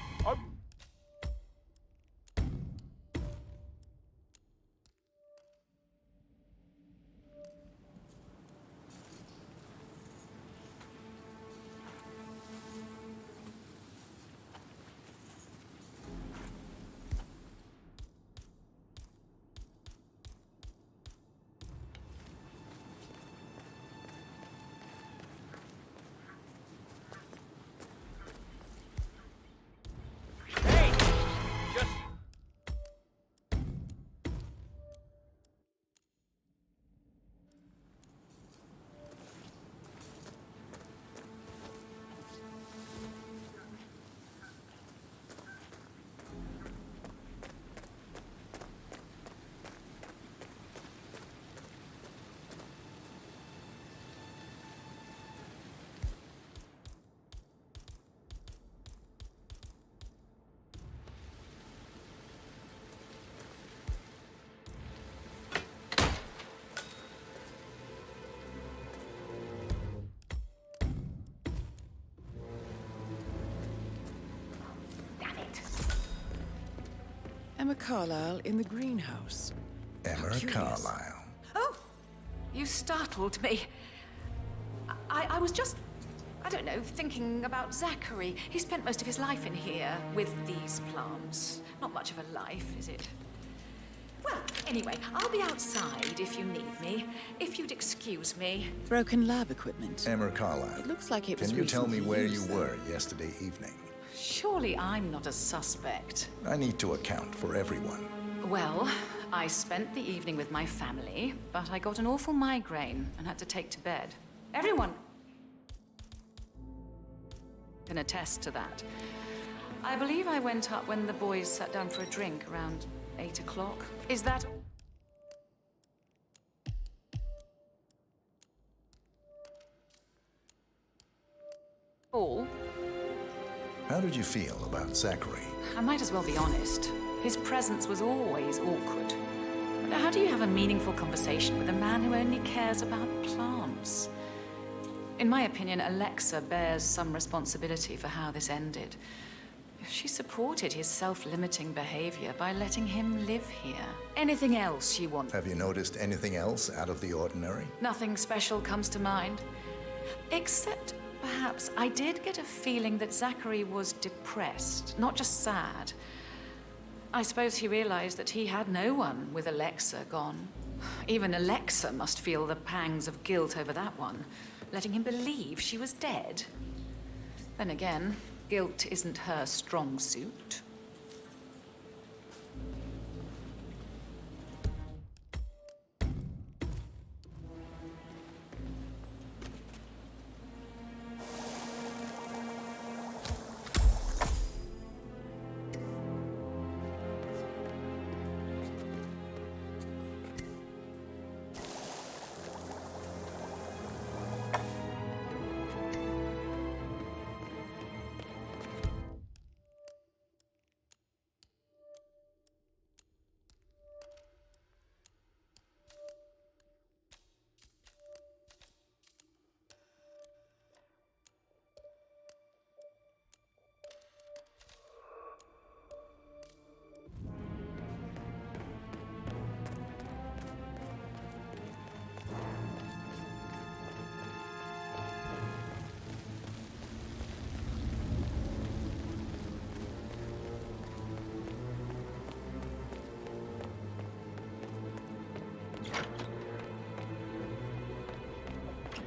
Emma Carlyle in the greenhouse. Emma Carlyle. Oh, you startled me. I was just, I don't know, thinking about Zachary. He spent most of his life in here with these plants. Not much of a life, is it? Well, anyway, I'll be outside if you need me. If you'd excuse me. Broken lab equipment. Emma Carlyle. It looks like it was Can you tell me recently where you used, were yesterday evening? Surely I'm not a suspect. I need to account for everyone. Well, I spent the evening with my family, but I got an awful migraine and had to take to bed. Everyone can attest to that. I believe I went up when the boys sat down for a drink around 8 o'clock. Is that... all? How did you feel about Zachary? I might as well be honest. His presence was always awkward. But how do you have a meaningful conversation with a man who only cares about plants? In my opinion, Alexa bears some responsibility for how this ended. She supported his self-limiting behavior by letting him live here. Anything else you want? Have you noticed anything else out of the ordinary? Nothing special comes to mind. Except, perhaps, I did get a feeling that Zachary was depressed, not just sad. I suppose he realized that he had no one with Alexa gone. Even Alexa must feel the pangs of guilt over that one, letting him believe she was dead. Then again, guilt isn't her strong suit.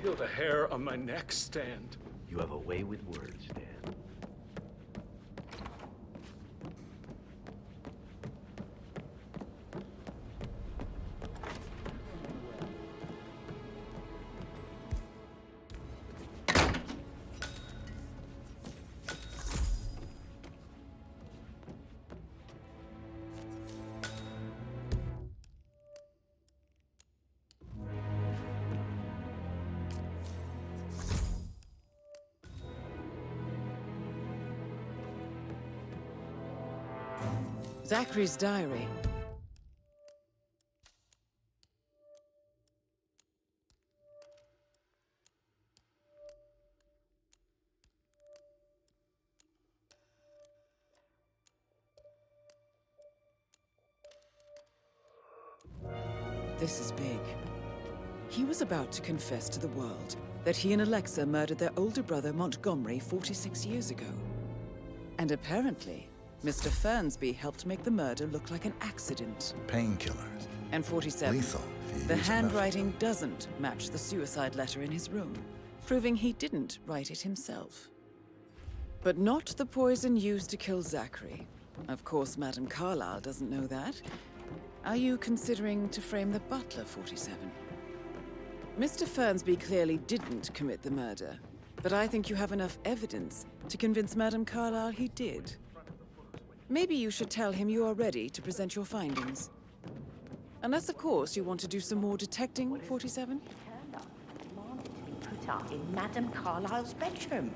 feel the hair on my neck stand. You have a way with words, Dan. Zachary's diary. This is big. He was about to confess to the world that he and Alexa murdered their older brother Montgomery 46 years ago. And apparently, Mr. Fernsby helped make the murder look like an accident. Painkillers. And 47. Lethal if you The use handwriting doesn't match the suicide letter in his room, proving he didn't write it himself. But not the poison used to kill Zachary. Of course, Madame Carlyle doesn't know that. Are you considering to frame the butler, 47? Mr. Fernsby clearly didn't commit the murder, but I think you have enough evidence to convince Madame Carlyle he did. Maybe you should tell him you are ready to present your findings. Unless, of course, you want to do some more detecting, 47? Put up in Madame Carlyle's bedroom.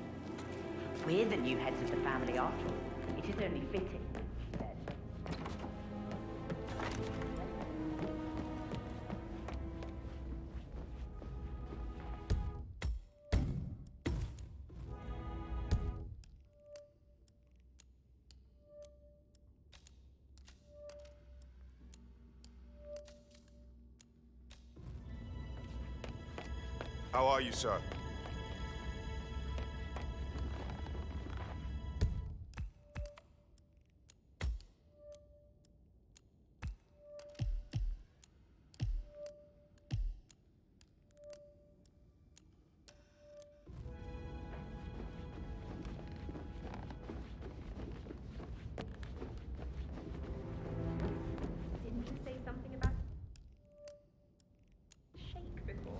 We're the new heads of the family after all. It is only fitting, she said. How are you, sir? Didn't you say something about shake before?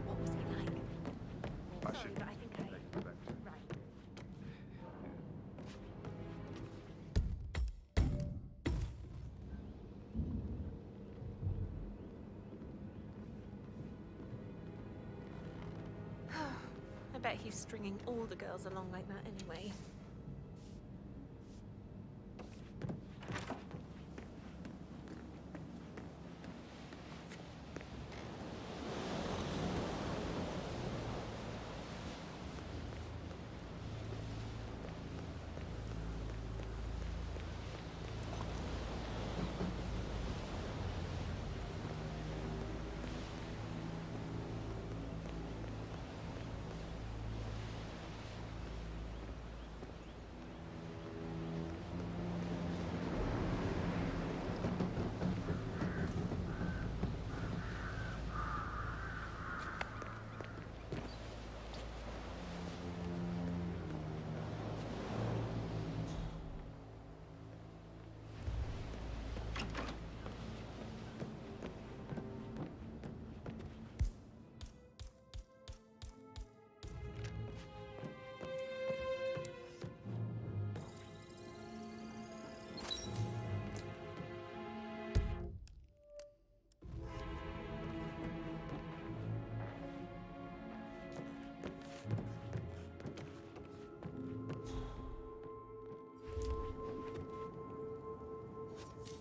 What was he like? Sorry, but I think I... Right. I bet he's stringing all the girls along like that anyway.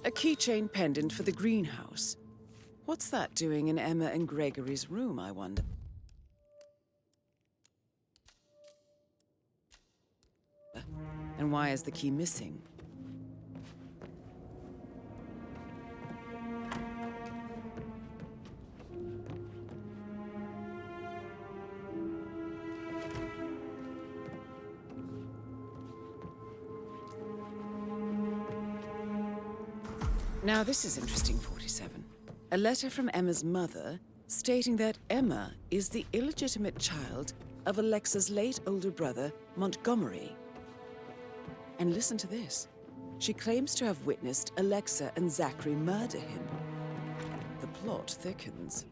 A keychain pendant for the greenhouse. What's that doing in Emma and Gregory's room, I wonder? And why is the key missing? Now this is interesting, 47. A letter from Emma's mother stating that Emma is the illegitimate child of Alexa's late older brother, Montgomery. And listen to this. She claims to have witnessed Alexa and Zachary murder him. The plot thickens.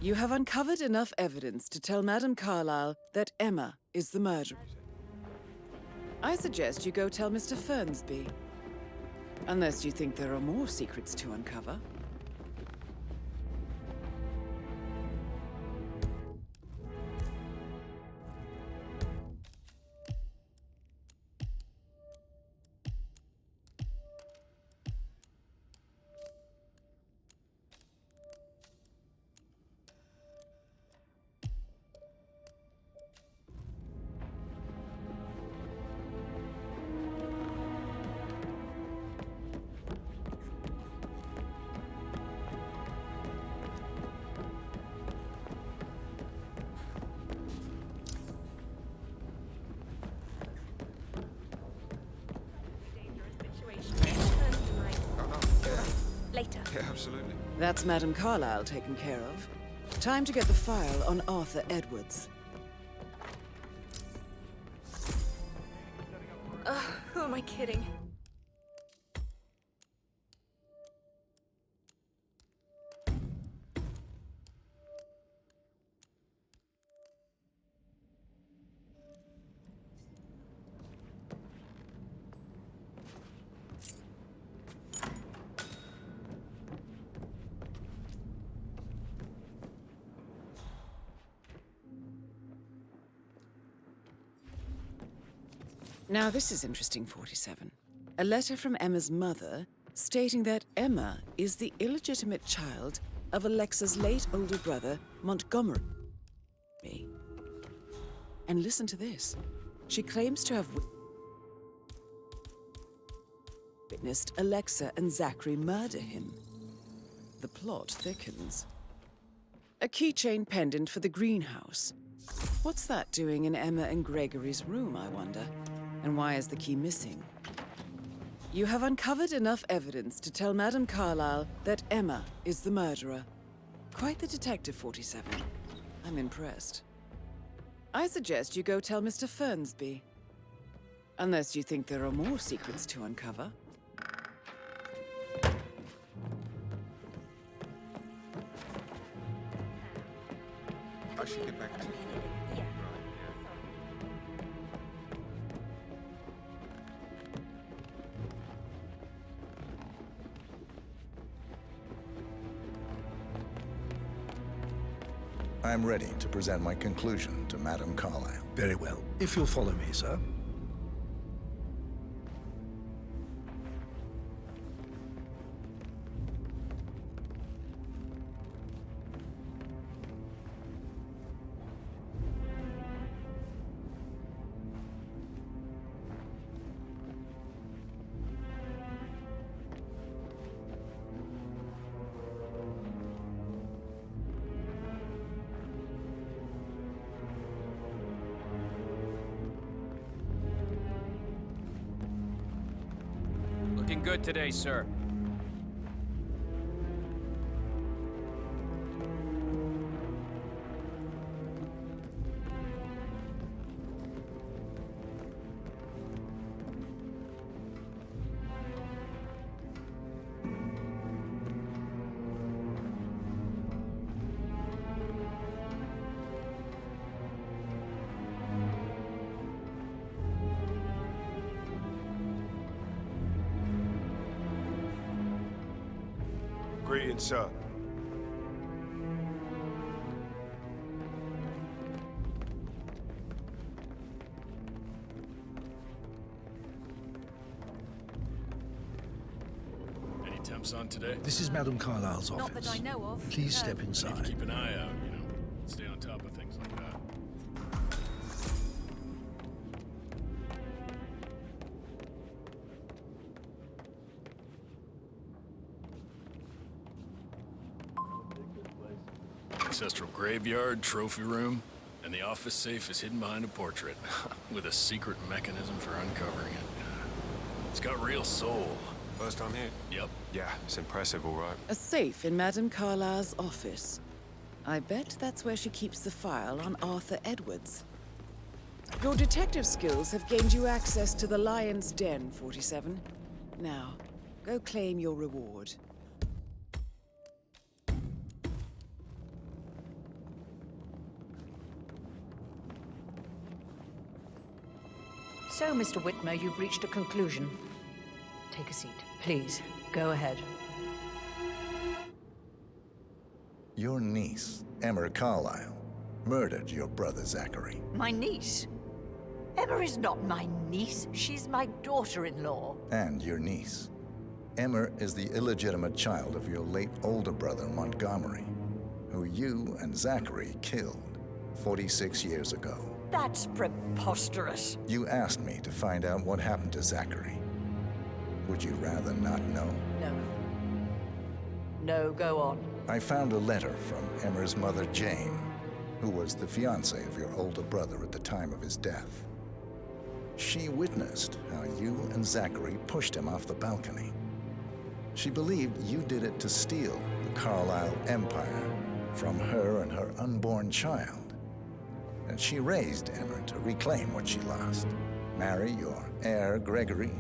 You have uncovered enough evidence to tell Madame Carlyle that Emma is the murderer. I suggest you go tell Mr. Fernsby. Unless you think there are more secrets to uncover. Later. Yeah, absolutely. That's Madame Carlyle taken care of. Time to get the file on Arthur Edwards. Who am I kidding? Now this is interesting, 47. A letter from Emma's mother stating that Emma is the illegitimate child of Alexa's late older brother, Montgomery. And listen to this. She claims to have witnessed Alexa and Zachary murder him. The plot thickens. A keychain pendant for the greenhouse. What's that doing in Emma and Gregory's room, I wonder? And why is the key missing? You have uncovered enough evidence to tell Madame Carlyle that Emma is the murderer. Quite the detective, 47. I'm impressed. I suggest you go tell Mr. Fernsby. Unless you think there are more secrets to uncover. I should get back to you. I'm ready to present my conclusion to Madame Carlyle. Very well. If you'll follow me, sir. Looking good today, sir. Greetings, sir. Any temps on today? This is Madame Carlyle's office. Not that I know of. Please No. step Need inside. to keep an eye out, you know. Stay on top of things like that. Ancestral graveyard, trophy room, and the office safe is hidden behind a portrait with a secret mechanism for uncovering it. It's got real soul. First time here? Yep. Yeah, it's impressive, all right. A safe in Madame Carlyle's office. I bet that's where she keeps the file on Arthur Edwards. Your detective skills have gained you access to the Lion's Den, 47. Now, go claim your reward. So, Mr. Whitmer, you've reached a conclusion. Take a seat. Please, go ahead. Your niece, Emma Carlyle, murdered your brother Zachary. My niece? Emma is not my niece. She's my daughter-in-law. And your niece. Emma is the illegitimate child of your late older brother, Montgomery, who you and Zachary killed 46 years ago. That's preposterous. You asked me to find out what happened to Zachary. Would you rather not know? No. No, go on. I found a letter from Emma's mother, Jane, who was the fiancée of your older brother at the time of his death. She witnessed how you and Zachary pushed him off the balcony. She believed you did it to steal the Carlyle empire from her and her unborn child. And she raised Emma to reclaim what she lost, marry your heir, Gregory,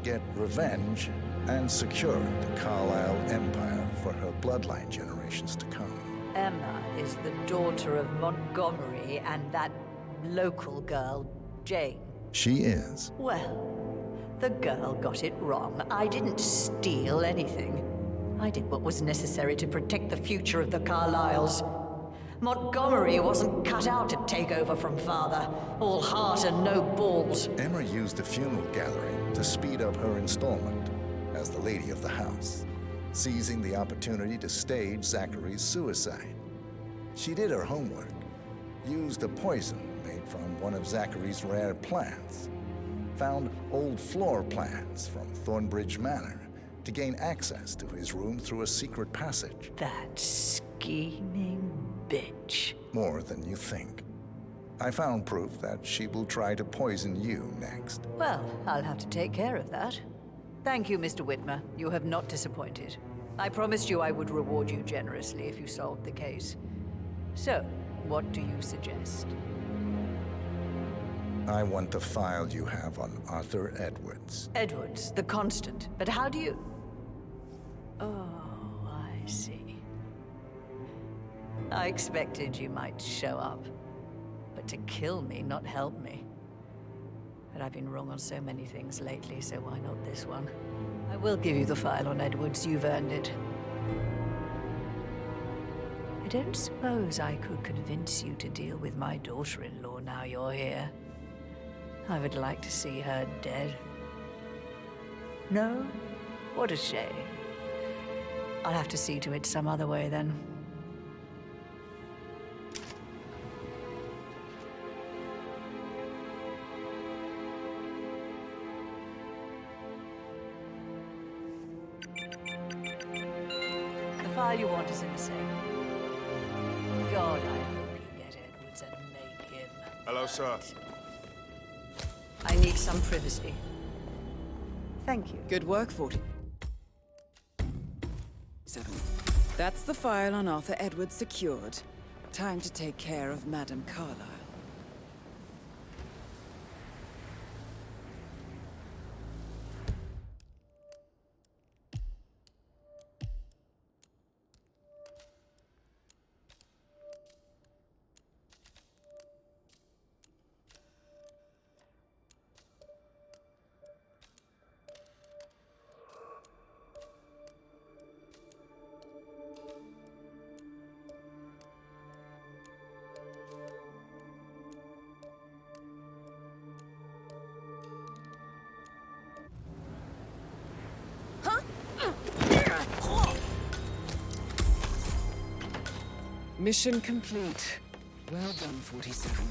get revenge, and secure the Carlyle empire for her bloodline generations to come. Emma is the daughter of Montgomery and that local girl, Jane. She is. Well, the girl got it wrong. I didn't steal anything. I did what was necessary to protect the future of the Carlyles. Montgomery wasn't cut out to take over from father. All heart and no balls. Emma used the funeral gathering to speed up her installment as the lady of the house, seizing the opportunity to stage Zachary's suicide. She did her homework, used a poison made from one of Zachary's rare plants, found old floor plans from Thornbridge Manor to gain access to his room through a secret passage. That scheming bitch. More than you think. I found proof that she will try to poison you next. Well, I'll have to take care of that. Thank you, Mr. Whitmer. You have not disappointed. I promised you I would reward you generously if you solved the case. So, what do you suggest? I want the file you have on Arthur Edwards. Edwards, the constant. But how do you... Oh, I see. I expected you might show up. But to kill me, not help me. But I've been wrong on so many things lately, so why not this one? I will give you the file on Edwards. You've earned it. I don't suppose I could convince you to deal with my daughter-in-law now you're here. I would like to see her dead. No? What a shame. I'll have to see to it some other way then. The file you want is in the safe. God, I hope you get Edwards and make him. Hello, sir. I need some privacy. Thank you. Good work, 47. That's the file on Arthur Edwards secured. Time to take care of Madame Carlyle. Mission complete. Well done, 47.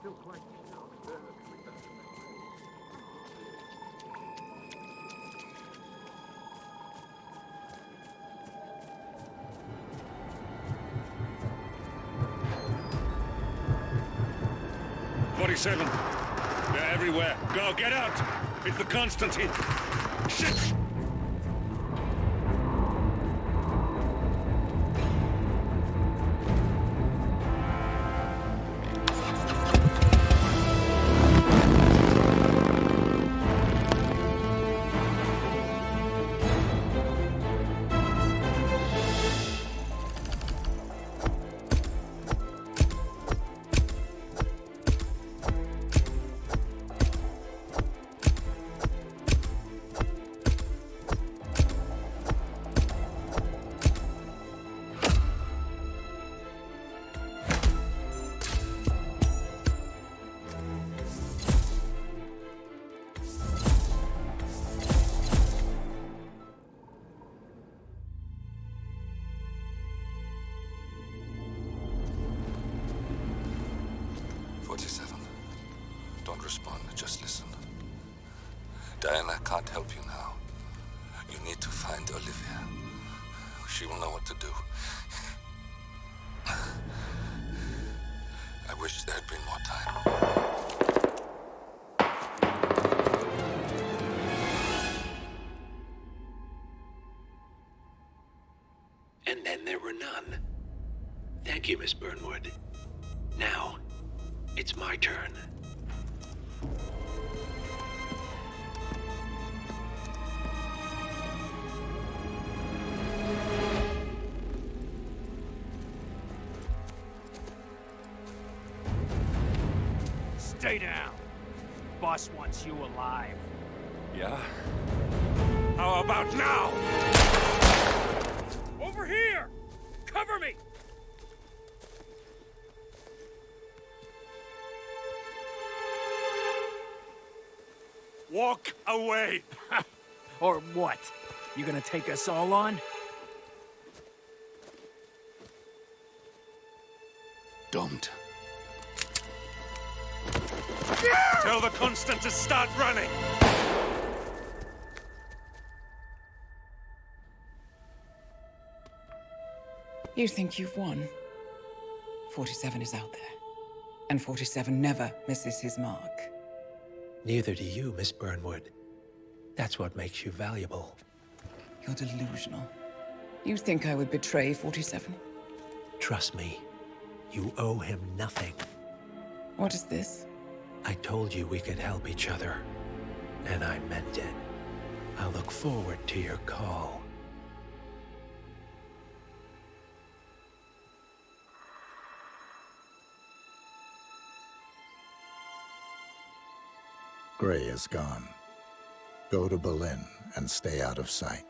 still quite shocked. Coming back from that raid. They're everywhere. Go, get out! It's the Constantine! Shit! Don't respond, just listen. Diana can't help you now. You need to find Olivia. She will know what to do. I wish there had been more time. And then there were none. Thank you, Miss Burnwood. Now, it's my turn. Stay down. Boss wants you alive. Yeah? How about now? Over here! Cover me! Walk away! Or what? You gonna take us all on? Don't. Tell the Constant to start running! You think you've won? 47 is out there. And 47 never misses his mark. Neither do you, Miss Burnwood. That's what makes you valuable. You're delusional. You think I would betray 47? Trust me, you owe him nothing. What is this? I told you we could help each other, and I meant it. I look forward to your call. Gray is gone. Go to Berlin and stay out of sight.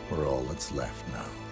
We're all that's left now.